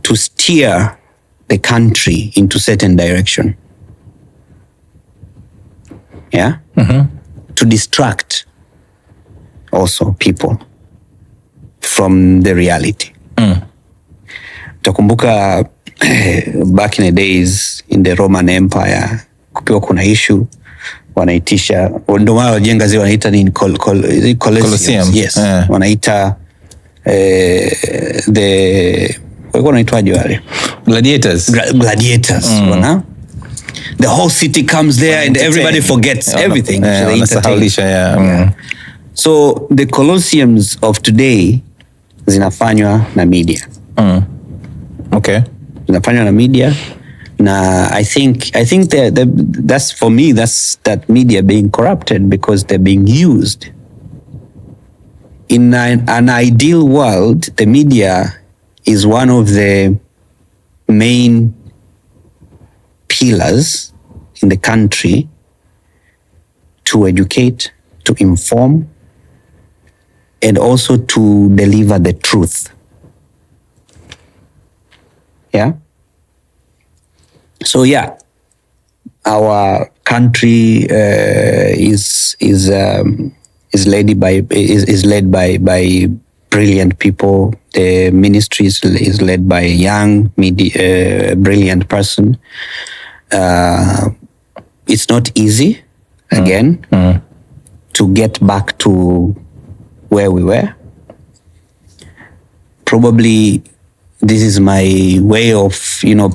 to steer the country into certain direction. Yeah? To distract also people from the reality. Takumbuka back in the days in the Roman Empire, kukiwa kuna issue wanaitisha, ndio maana wajenga zile wanaita nini, Colosseum. Yes. Wanaita walikuwa wanaitwaje wale? Gladiators. The whole city comes there and everybody forgets everything. So the Colosseums of today zinafanywa na media. Okay. Zinafanywa na media. Na I think that's, for me, that's that media being corrupted because they're being used. In an ideal world, the media is one of the main pillars in the country to educate, to inform, and also to deliver the truth. Yeah? So yeah, our country is led by brilliant people. The ministry is led by a young, brilliant person. It's not easy, again, to get back to where we were. Probably this is my way of,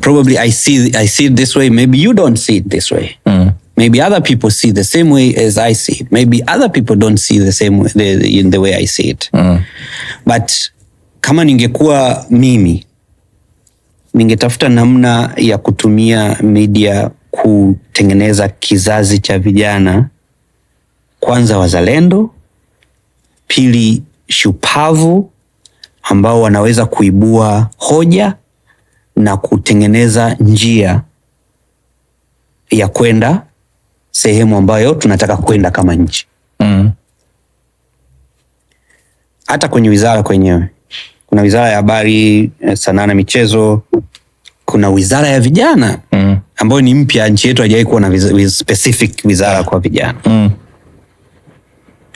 probably I see it this way. Maybe you don't see it this way. Maybe other people see the same way as I see it. Maybe other people don't see the same way, in the way I see it. But kama ningekuwa mimi, ningetafuta namna ya kutumia media kutengeneza kizazi cha vijana, kwanza wazalendo, pili shupavu, ambao wanaweza kuibua hoja na kutengeneza njia ya kwenda sehemu ambayo tunataka kwenda kama nchi. hata kwenye wizara kwenyewe. Kuna wizara ya habari, sanaa na michezo, kuna wizara ya vijana ambayo ni mpya, nchi yetu haijawahi kuwa na specific wizara kwa vijana.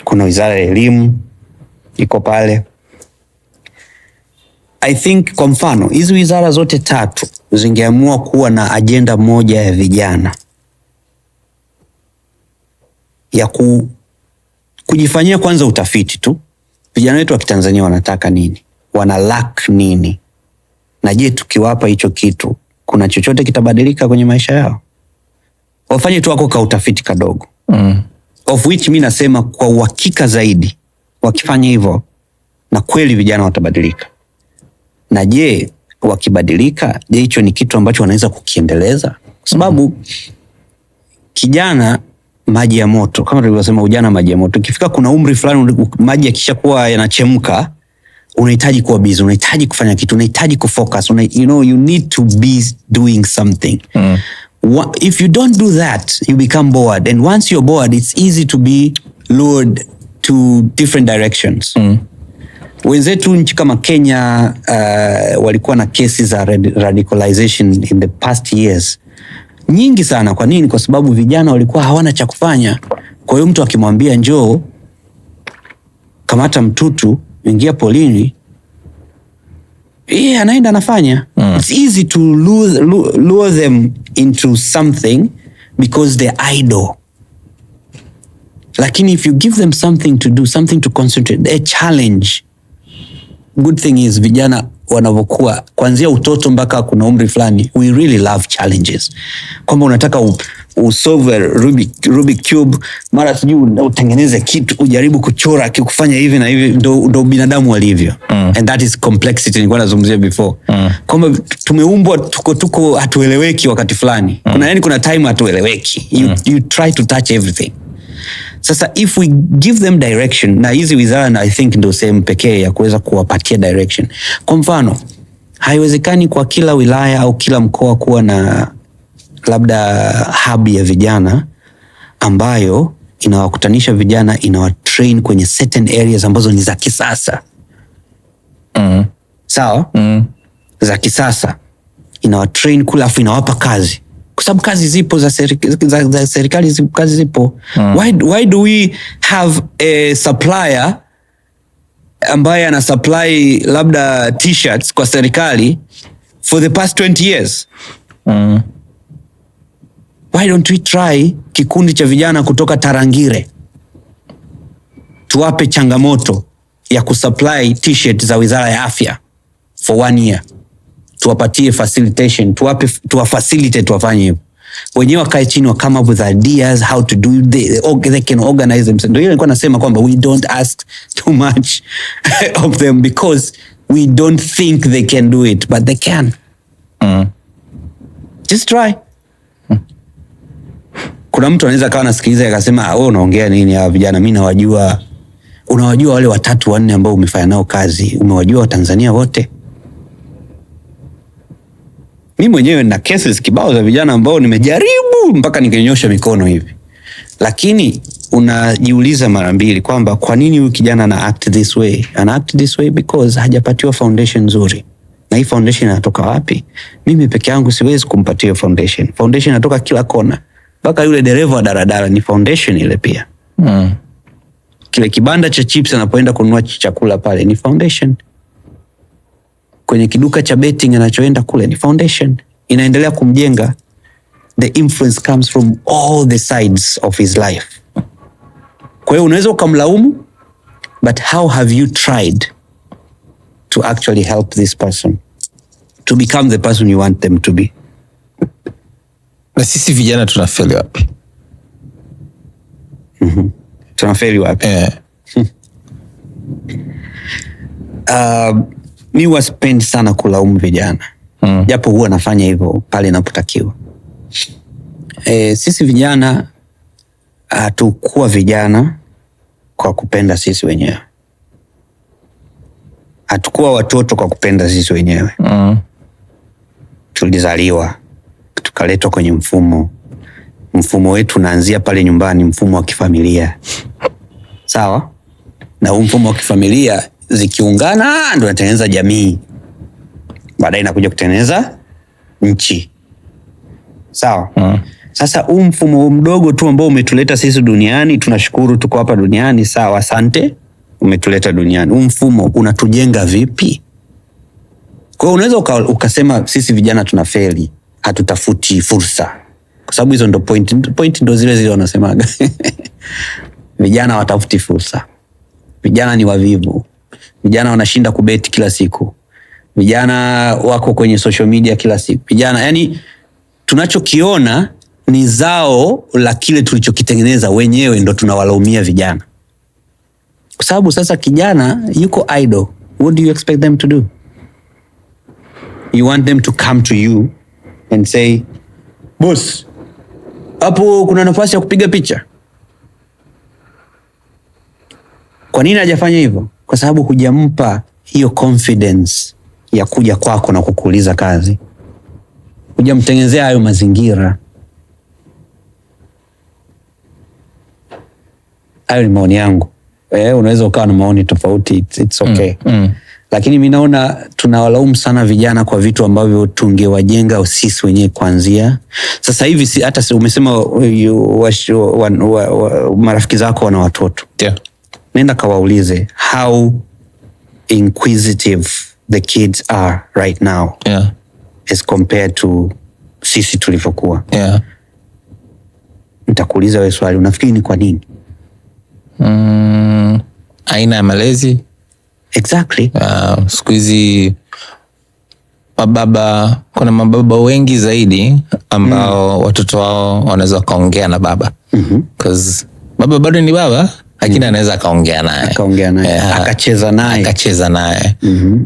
Kuna wizara ya elimu iko pale. I think kwa mfano hizi wizara zote tatu zingeamua kuwa na ajenda moja ya vijana ya kujifanyia kwanza utafiti tu. Vijana wetu wa Kitanzania wanataka nini? Wana lack nini? Na je, tukiwapa hicho kitu kuna chochote kitabadilika kwenye maisha yao? Wafanye tu wako ka utafiti kadogo. Of which mimi nasema kwa uhakika zaidi wakifanya hivyo na kweli vijana watabadilika. Na je, wakibadilika, je hicho ni kitu ambacho wanaweza kukiendeleza? Kwa sababu kijana maji ya moto, kama tulivyosema ujana maji ya moto. Ukifika kuna umri fulani maji yakishakuwa yanachemka, unahitaji kuwa busy, unahitaji kufanya kitu, unahitaji kufocus, you need to be doing something. If you don't do that, you become bored, and once you're bored, it's easy to be lured to different directions. Wenzetu nchi kama Kenya walikuwa na kesi za radicalization in the past years nyingi sana. Kwa nini? Kwa sababu vijana walikuwa hawana cha kufanya. Kwa hiyo mtu akimwambia njoo kamata mtutu, ingia polini, anaenda anafanya. It's easy to lure them into something because they're idle. Lakini if you give them something to do, something to concentrate, a challenge. Good thing is vijana wanavyokuwa kuanzia utoto mpaka kuna umri fulani, we really love challenges. Kwamba unataka usolve Rubik cube, mara sijui utengeneze kitu, ujaribu kuchora kufanya hivi na hivi, ndo binadamu walivyo. And that is complexity nilikuwa nazungumzia before. Kwamba tumeumbwa tuko hatueleweki wakati fulani. Kuna time hatueleweki. You try to touch everything. Sasa if we give them direction, na hizi wizara na I think ndio sehemu pekee ya kuweza kuwapatia direction. Kwa mfano, haiwezekani kwa kila wilaya au kila mkoa kuwa na labda hub ya vijana ambayo inawakutanisha vijana, inawatrain kwenye certain areas ambazo ni za kisasa. Sawa? Za kisasa. Inawatrain kula afu inawapa kazi. Kwa sababu kazi zipo za serikali, kazi zipo. Why do we have a supplier ambaye ana supply labda t-shirts kwa serikali for the past 20 years? Why don't we try kikundi cha vijana kutoka Tarangire, tuwape changamoto ya kusupply t-shirt za Wizara ya Afya for 1 year. Tuwapatie facilitation, tuwafacilitate wafanye hivyo. Wenyewe wakae chini wa come up with ideas how to do they can organize themselves. Ndio nilikuwa nasema kwamba we don't ask too much of them because we don't think they can do it, but they can. Just try. Kuna mtu anaweza kawa nasikiliza akasema wewe unaongea nini hawa vijana, mimi nawajua. Unawajua wale 3 4 ambao umefanya nao kazi, umewajua Watanzania wote? Mimi mwenyewe na cases kibao za vijana ambao nimejaribu mpaka nikinyosha mikono hivi. Lakini unajiuliza mara mbili kwamba kwa nini huyu kijana ana act this way? Ana act this way because hajapatiwa foundation nzuri. Na hii foundation inatoka wapi? Mimi peke yangu siwezi kumpatia foundation. Foundation inatoka kila kona. Mpaka yule dereva wa daladala ni foundation ile pia. Kile kibanda cha chips anapoenda kununua chakula pale ni foundation. Kwenye kiduka cha betting anachoenda kule ni foundation. Inaendelea kumjenga. The influence comes from all the sides of his life. Kwa hiyo unaweza ukamlaumu, but how have you tried to actually help this person to become the person you want them to be? Na sisi vijana tunafeli wapi? Tunafeli wapi? Mi waspendi sana kulaumu vijana. Japo huwa nafanya hivyo pale inapotakiwa. Sisi vijana hatukuwa vijana kwa kupenda sisi wenyewe. Hatukuwa watoto kwa kupenda sisi wenyewe. Tulizaliwa, tukaletwa kwenye mfumo. Mfumo wetu unaanzia pale nyumbani, mfumo wa kifamilia. Sawa? Na mfumo wa kifamilia, zikiungana ndio inatengeneza jamii, baadaye inakuja kutengeneza nchi. Sawa. Sasa mfumo mdogo tu ambao umetuleta sisi duniani, tunashukuru tuko hapa duniani, sawa, asante, umetuleta duniani. Mfumo unatujenga vipi? Kwa hiyo unaweza ukasema sisi vijana tunafeli, hatutafuti fursa, kwa sababu hizo ndo point ndo zile wanasemaga vijana watafuti fursa, vijana ni wavivu, vijana wanashinda kubeti kila siku, vijana wako kwenye social media kila siku, vijana, yani tunachokiona ni zao la kile tulichokitengeneza wenyewe, ndo tunawalaumia vijana. Kwa sababu sasa kijana yuko idle, what do you expect them to do? You want them to come to you and say, boss, hapo kuna nafasi ya kupiga picha. Kwa nini hajafanya hivyo? Kwa sababu hujampa hiyo confidence ya kuja kwako na kukuuliza kazi, hujamtengenezea hayo mazingira. Hayo ni maoni yangu. Unaweza ukawa na maoni tofauti, it's okay. Lakini mimi naona tunawalaumu sana vijana kwa vitu ambavyo tungewajenga sisi wenyewe kuanzia. Sasa hivi hata umesema marafiki zako wana watoto. Yeah. Nenda kawaulize how inquisitive the kids are right now. Yeah. As compared to sisi tulivyokuwa. Yeah. Nitakuuliza wewe swali, unafikiri ni kwa nini? Aina ya malezi. Exactly. Siku hizi kuna mababa wengi zaidi ambao watoto wao wanaweza kaongea na baba. Because baba bado ni baba, lakini anaweza kaongea naye. Akacheza naye.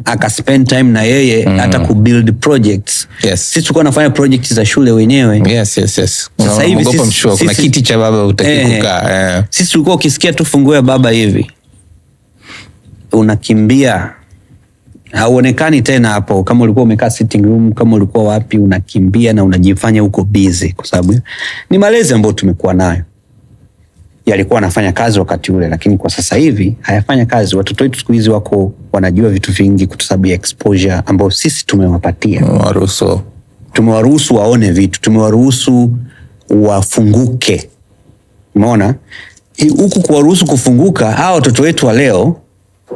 Aka spend time na yeye, hata ku build projects. Yes. Sisi tulikuwa nafanya projects za shule wenyewe. Yes. Sasa hivi kuna kiti cha baba utaki kukaa. Sisi tulikuwa ukisikia tu funguo ya baba hivi, unakimbia, hauonekani tena hapo. Kama ulikuwa umekaa sitting room, kama ulikuwa wapi, unakimbia na unajifanya uko busy, kwa sababu ni malezi ambayo tumekuwa nayo. Yalikuwa anafanya kazi wakati ule, lakini kwa sasa hivi hayafanya kazi. Watoto wetu siku hizi wako wanajua vitu vingi kwa sababu ya exposure ambayo sisi tumewapatia. Tumewaruhusu waone vitu, tumewaruhusu wafunguke. Umeona? Huku kuwaruhusu kufunguka, hawa watoto wetu wa leo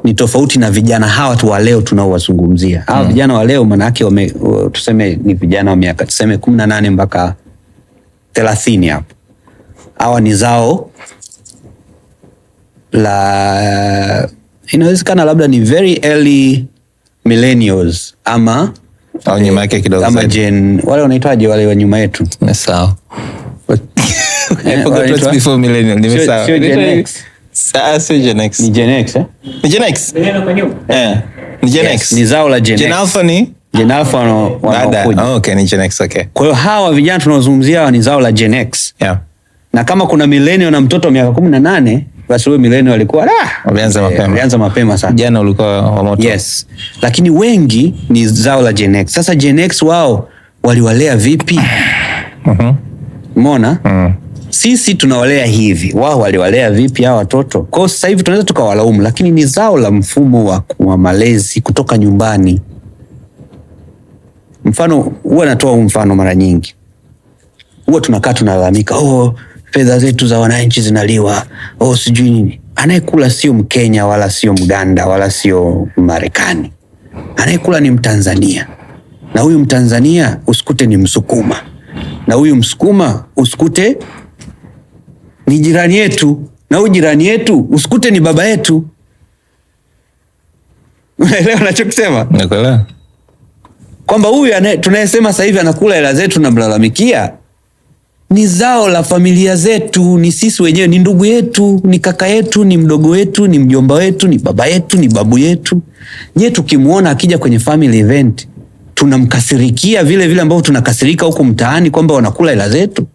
ni tofauti na vijana hawa tu wa leo tunaowazungumzia. Hawa vijana wa leo maana yake tuseme ni vijana wa miaka tuseme 18 mpaka 30 hapo. Hawa ni zao la, inawezekana labda ni very early millennials ama nyuma yake kidogo ama gen, wale wanaitwaje wale wa nyuma yetu? Sawa. Before millennial, nimesahau. Sio Gen X. Sio Gen X. Ni Gen X, Ni Gen X. Ni Gen X. Ni zao la Gen X. Gen Alpha ni? Gen Alpha wanakuja. Okay, ni Gen X, okay. Kwa hiyo hawa vijana tunaozungumzia ni zao la Gen X. Yeah. Na kama kuna millennial na mtoto wa miaka 18, basi huyo millennial alikuwa walianza mapema sana. Jana ulikuwa wa moto. Yes. Lakini wengi ni zao la Gen X. Sasa Gen X wao waliwalea vipi? Umeona? Sisi tunawalea hivi, wao waliwalea vipi hao watoto? Kwa sasa hivi tunaweza tukawalaumu, lakini ni zao la mfumo wa malezi kutoka nyumbani. Mfano, huwa natoa mfano mara nyingi. Huwa tunakaa tunalalamika, fedha zetu za wananchi zinaliwa, sijui nini. Anayekula sio Mkenya wala sio Mganda wala sio Marekani. Anayekula ni Mtanzania. Na huyu Mtanzania usikute ni Msukuma. Na huyu Msukuma usikute ni jirani yetu. Na huyu jirani yetu usikute ni baba yetu. Unaelewa nachokisema? Nakuelewa. Kwamba huyu tunayesema sasa hivi anakula hela zetu na mlalamikia ni zao la familia zetu, ni sisi wenyewe, ni ndugu yetu, ni kaka yetu, ni mdogo wetu, ni mjomba wetu, ni baba yetu, ni babu yetu. Je, tukimuona akija kwenye family event tunamkasirikia vile vile ambavyo tunakasirika huko mtaani kwamba wanakula hela zetu?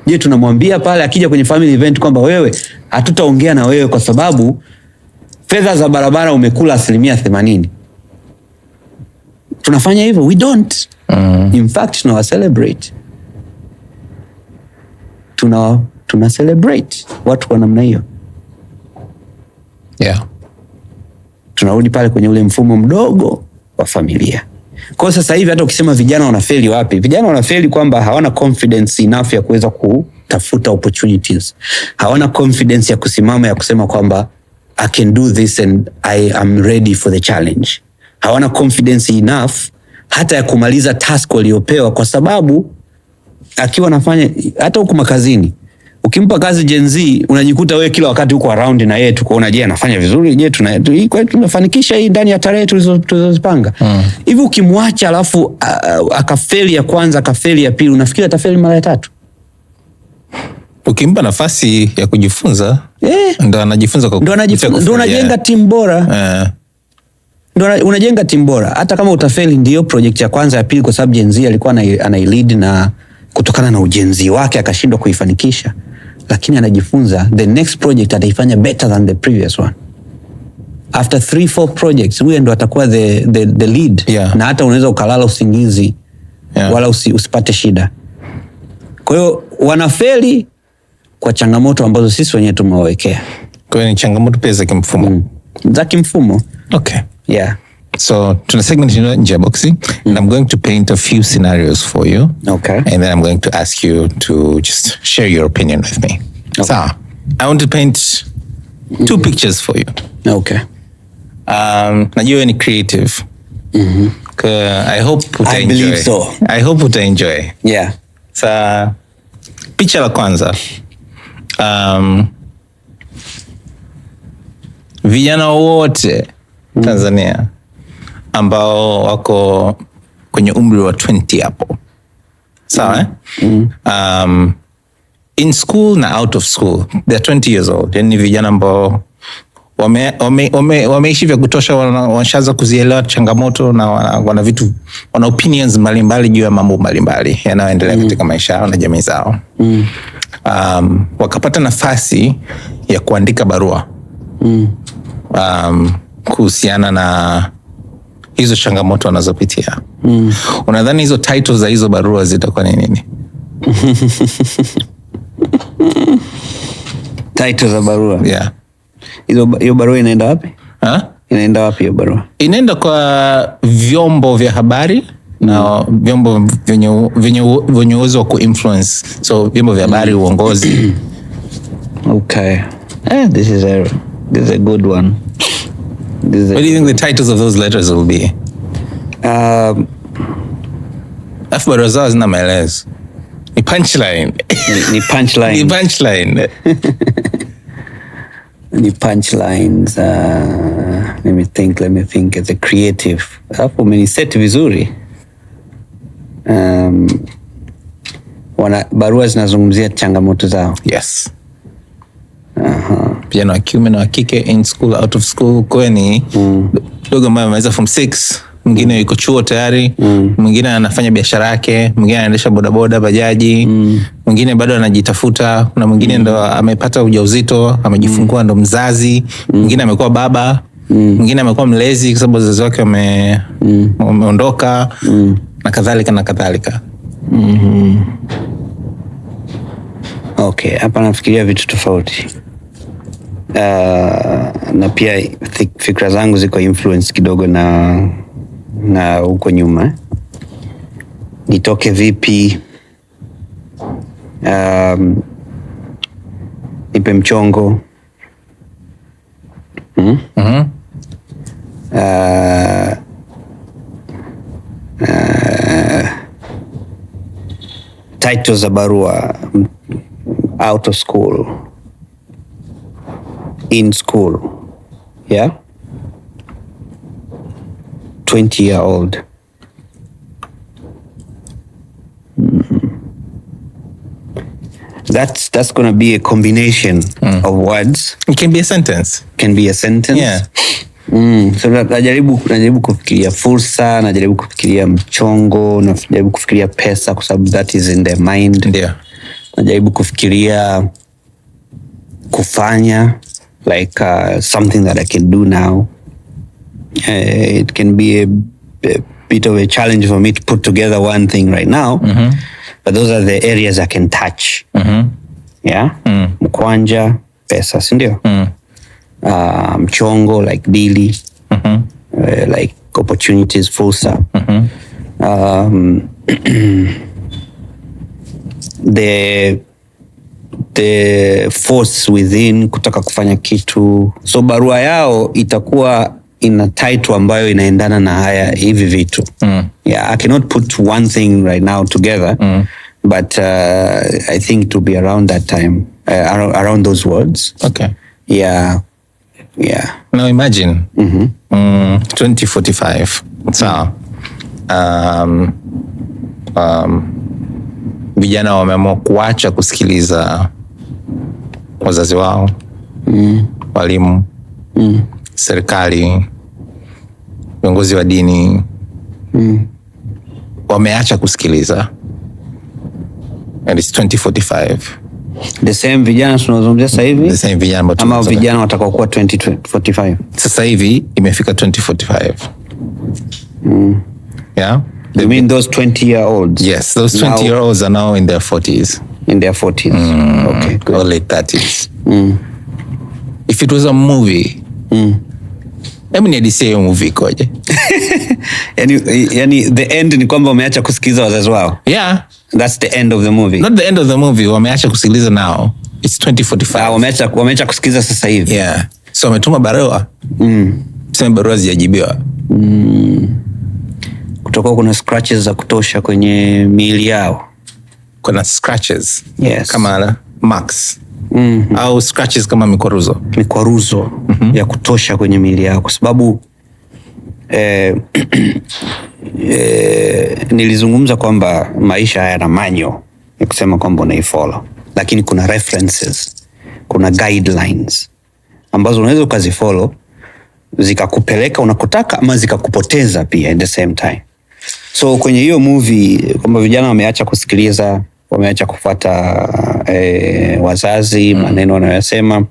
Je, tunamwambia pale akija kwenye family event kwamba wewe hatutaongea na wewe kwa sababu fedha za barabara umekula 80%? Tunafanya hivyo? We don't. In fact, tunawa celebrate. Tuna celebrate watu kwa namna hiyo. Yeah. tunarudi pale kwenye ule mfumo mdogo wa familia. Kwa sasa hivi hata ukisema vijana wanafeli wapi? Vijana wanafeli kwamba hawana confidence enough ya kuweza kutafuta opportunities. Hawana confidence ya kusimama ya kusema kwamba I can do this and I am ready for the challenge. Hawana confidence enough hata ya kumaliza task waliopewa, kwa sababu akiwa nafanya hata huko makazini, ukimpa kazi Gen Z unajikuta wewe kila wakati uko around na yeye, tukoona je anafanya vizuri, je tunafanikisha hii ndani ya tarehe tulizozipanga hivi. Ukimwacha alafu akafeli ya kwanza akafeli ya pili, unafikiri atafeli mara ya tatu? Ukimpa nafasi ya kujifunza ndo anajifunza, ndo unajenga timu bora. Ndo unajenga timu bora. Hata kama utafeli, ndio project ya kwanza ya pili, kwa sababu Gen Z alikuwa anailead na kutokana na ujenzi wake akashindwa kuifanikisha, lakini anajifunza the next project ataifanya better than the previous one. After 3-4 projects huyo ndo atakuwa the lead. Na hata unaweza ukalala usingizi wala usipate shida. Kwa hiyo wanafeli kwa changamoto ambazo sisi wenyewe tumewawekea. Kwa hiyo ni changamoto pia za kimfumo. Za kimfumo. Okay. Yeah. So tuna segment nje ya boxing and I'm going to paint a few scenarios for you. Okay. And then I'm going to ask you to just share your opinion with me. Okay. So I want to paint 2 pictures for you. Okay. Najua ni creative. I hope uta enjoy. I believe so. I hope uta enjoy. Yeah. Sa picha la kwanza. Vijana wote Tanzania ambao wako kwenye umri wa 20 hapo. Sawa in school na out of school. They're 20 years old. Yani vijana ambao wameishi vya kutosha, wanashaanza kuzielewa changamoto na wana opinions mbalimbali juu ya mambo mbalimbali yanayoendelea katika maisha yao na jamii zao. Wakapata nafasi ya kuandika barua kuhusiana na hizo changamoto wanazopitia. Unadhani hizo titles za hizo barua zitakuwa ni nini? Titles za barua? Yeah. Hiyo barua inaenda wapi? Inaenda wapi hiyo barua? Inaenda kwa vyombo vya habari na vyombo vyenye uwezo wa kuinfluence. So vyombo vya habari, uongozi. Okay. This is a good one. What do you think the titles of those letters will be? Afu barua zao zina maelezo. Ni punchline. Ni punchline. Ni punchline. Ni punchlines. Let me think as a creative. Hapo umeniset vizuri. Barua zinazungumzia changamoto zao. Yes. Vijana wa kiume na wa kike, in school, out of school. Kwa ni dogo ambaye ameweza form 6, mwingine yuko chuo tayari, mwingine anafanya biashara yake, mwingine anaendesha bodaboda, bajaji, mwingine bado anajitafuta, kuna mwingine ndo amepata ujauzito, amejifungua ndo mzazi, mwingine amekuwa baba, mwingine amekuwa mlezi kwa sababu wazazi wake wameondoka, na kadhalika na kadhalika. Okay, hapa nafikiria vitu tofauti. Na pia fikra zangu ziko influence kidogo na huko nyuma. Nitoke vipi? Nipe mchongo. Titles za barua: out of school, in school, yeah, 20-year-old. That's going to be a combination of words. It can be a sentence. Can be a sentence. Yeah. So najaribu kufikiria fursa, najaribu kufikiria mchongo, najaribu kufikiria pesa kwa sababu that is in their mind. Yeah. Najaribu kufikiria kufanya, like something that I can do now. It can be a bit of a challenge for me to put together one thing right now, but those are the areas I can touch. Yeah. Mkwanja, pesa, si ndio? Mchongo, like dili. like opportunities, fursa. The force within kutaka kufanya kitu, so barua yao itakuwa ina title ambayo inaendana na haya hivi vitu. Yeah, I cannot put one thing right now together, but I think to be around that time, around those words. Okay. Yeah. Now imagine 2045. Sawa. Vijana wameamua kuacha kusikiliza wazazi wao, walimu, serikali, viongozi wa dini, wameacha kusikiliza. And it's 2045. The same vijana tunazungumzia sasa hivi, The same vijana ama vijana watakao kuwa 2045. Sasa hivi imefika 2045. Yeah. You mean those 20-year-olds? Yes, those 20-year-olds are now in their 40s. In their 40s. Okay, good. Or late 30s. If it was a movie, hebu niadisie hiyo movie ikoje? Yani the end ni kwamba wameacha kusikiliza wazazi wao. Yeah. That's the end of the movie. Not the end of the movie, wameacha kusikiliza now. It's 2045. Wameacha kusikiliza sasa hivi. Yeah. So wametuma barua. Tuseme barua zijajibiwa. Kutoka kuna scratches za kutosha kwenye miili yao. Kuna scratches. Yes. Kama marks. Au scratches kama mikwaruzo. Mikwaruzo ya kutosha kwenye miili yao, kwa sababu nilizungumza kwamba maisha hayana manyo ya kusema kwamba unaifollow, lakini kuna references, kuna guidelines ambazo unaweza ukazifollow zikakupeleka unakotaka ama zikakupoteza pia at the same time. So kwenye hiyo movie kwamba vijana wameacha kusikiliza, wameacha kufuata wazazi, maneno wanayosema,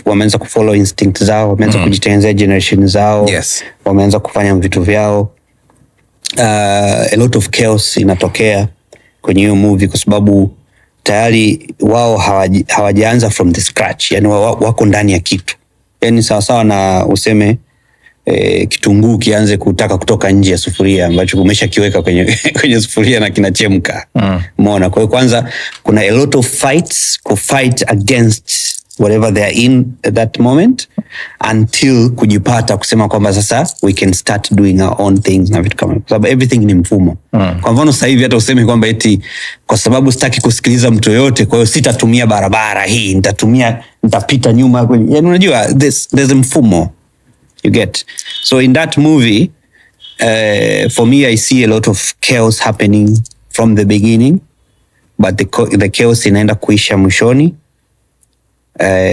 wameanza kufollow instinct zao, wameanza kujitengenezea generation zao. Yes. Wameanza kufanya vitu vyao. A lot of chaos inatokea kwenye hiyo movie kwa sababu tayari wao hawajaanza from the scratch, yani wako ndani ya kitu. Yani sawasawa na useme kitunguu kianze kutaka kutoka nje ya sufuria ambacho umeshakiweka kwenye sufuria na kinachemka. Umeona? Kwa hiyo kwanza kuna a lot of fights, fight against whatever they are in at that moment until kujipata kusema kwamba sasa we can start doing our own things na vitu kama, kwa sababu everything ni mfumo. Kwa mfano sasa hivi hata useme kwamba eti kwa sababu sitaki kusikiliza mtu yoyote, kwa hiyo sitatumia barabara hii, nitapita nyuma kwenye, yani unajua there's a mfumo. You get. So in that movie, for me, I see a lot of chaos happening from the beginning, but the chaos inaenda kuisha mwishoni,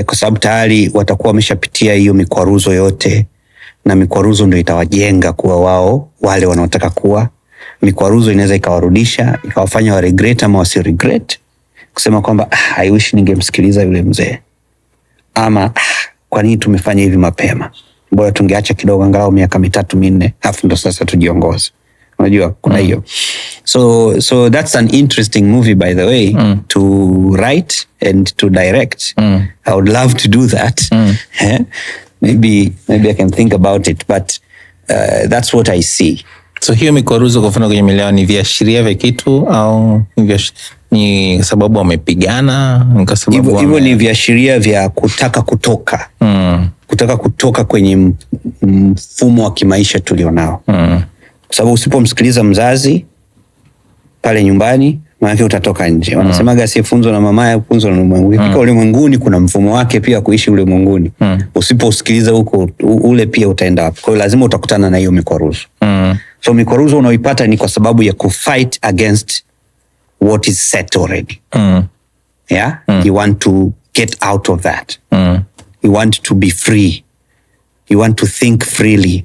kwa sababu tayari watakuwa wameshapitia hiyo mikwaruzo yote, na mikwaruzo ndio itawajenga kuwa wao wale wanaotaka kuwa. Mikwaruzo inaweza ikawarudisha, ikawafanya wa regret ama wasi regret, kusema kwamba I wish ningemsikiliza yule mzee, ama kwa nini tumefanya hivi mapema, bora tungeacha kidogo angalau miaka 3-4 afu ndo sasa tujiongoze. Unajua kuna hiyo. So that's an interesting movie, by the way, to write and to direct. I would love to do that. Maybe I can think about it, but that's what I see. So hiyo mikwaruzo kwa mfano kwenye mileo ni viashiria vya kitu au ni sababu wamepigana, kwa sababu hivyo ni viashiria vya kutaka kutoka. Kutaka kutoka kwenye mfumo wa kimaisha tulionao. Kwa sababu usipomsikiliza mzazi pale nyumbani, maana utatoka nje. Wanasemaga asiyefunzwa na mamaye hufunzwa na ulimwengu. Ukifika ulimwenguni kuna mfumo wake pia kuishi ulimwenguni. Usiposikiliza huko ule pia utaenda hapo. Kwa hiyo lazima utakutana na hiyo mikwaruzo. So mikwaruzo unaoipata ni kwa sababu ya kufight against what is set already. Yeah? You want to get out of that. You want to be free. You want to think freely.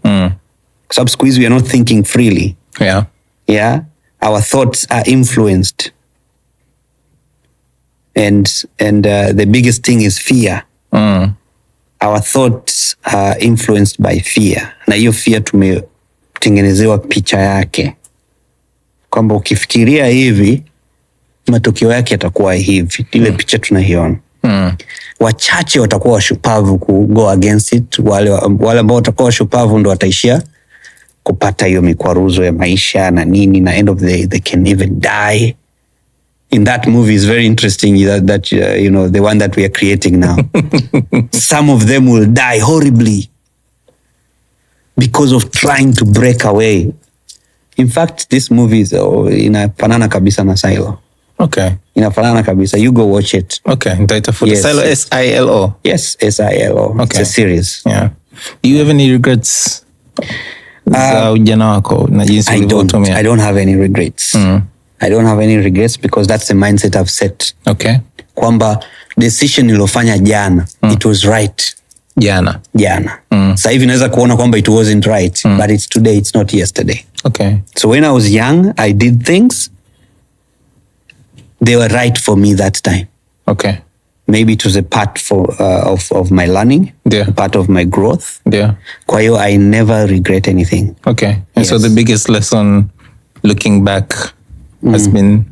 Kwa sababu siku hizi we are not thinking freely. Yeah. Yeah? Our thoughts are influenced. And the biggest thing is fear. Our thoughts are influenced by fear. Na hiyo fear tumetengenezewa picha yake, kwamba ukifikiria hivi matokeo yake yatakuwa hivi. Ile picha tunaiona. Wachache watakuwa washupavu ku go against it. Wale ambao watakuwa washupavu ndo wataishia kupata hiyo mikwaruzo ya maisha na nini, na end of the day they can even die. In that movie is very interesting that you know, the one that we are creating now. Some of them will die horribly because of trying to break away. In fact, this movie is inafanana kabisa na Silo. Okay. Inafanana kabisa. You go watch it. Okay. Nitaitafuta. Yes. Silo, S-I-L-O. Yes, S-I-L-O. Okay. It's a series. Yeah. Do you have any regrets za ujana wako na jinsi ulivyotumia? I don't have any regrets. I don't have any regrets because that's the mindset I've set. Okay. Kwamba decision nilofanya jana, it was right. Jana. Sasa hivi naweza kuona kwamba it wasn't right, but it's today, it's not yesterday. Okay. So when I was young, I did things, they were right for me that time. Okay. Maybe it was a part of my learning, Yeah. a part of my growth. Yeah. Kwa hiyo I never regret anything. Okay. And Yes. so the biggest lesson looking back has been?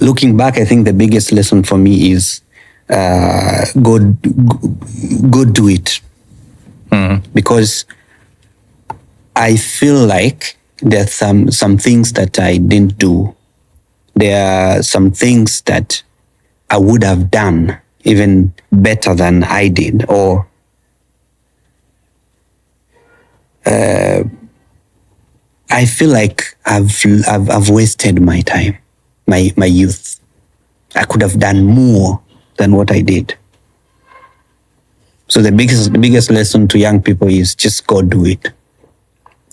Looking back, I think the biggest lesson for me is go do it. Because I feel like there's some things that I didn't do. There are some things that I would have done even better than I did, or I feel like I've wasted my time, my youth. I could have done more than what I did. So the biggest lesson to young people is just go do it.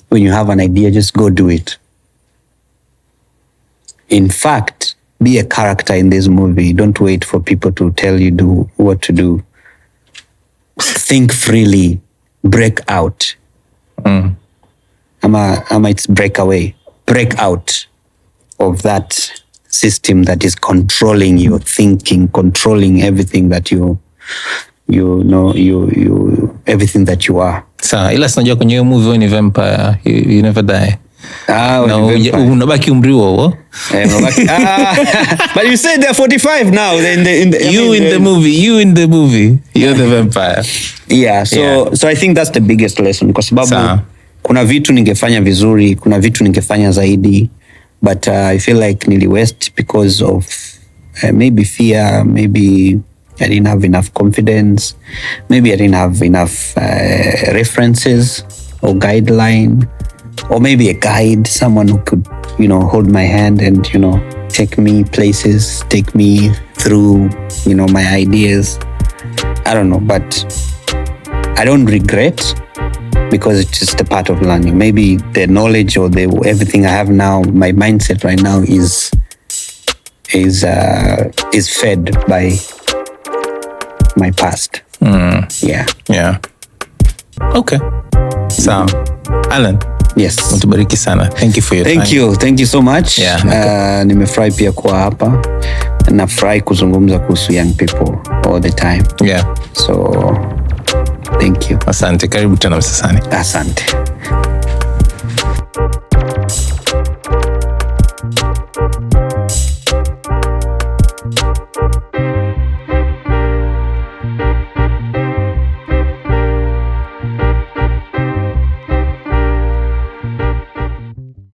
When you have an idea, just go do it. In fact, be a character in this movie. Don't wait for people to tell you do what to do. Think freely. Break out. Ama it's break away. Break out of that system that is controlling your thinking, controlling everything that you everything that you are. Sawa, ila sinajua kwenye hiyo movie ni vampire, you never die. Unabaki umri huo. But you said they're 45 now. In the movie, you're the vampire. Yeah, so I think that's the biggest lesson, kwa sababu kuna vitu ningefanya vizuri, kuna vitu ningefanya zaidi, but I feel like nili waste because of maybe fear, maybe I didn't have enough confidence, maybe I didn't have enough references or guideline, or maybe a guide, someone who could, hold my hand and, take me places, take me through, my ideas. I don't know, but I don't regret, because it's just a part of learning. Maybe the knowledge or everything I have now, my mindset right now is fed by my past. Yeah. Okay. So, Alan. Yes. Mtubariki sana. Thank you for your time. Thank you so much. Yeah. Nimefurahi pia kuwa hapa. Nafurahi kuzungumza kuhusu young people all the time. Yeah. So, thank you. Asante. Karibu tena Msasani. Asante.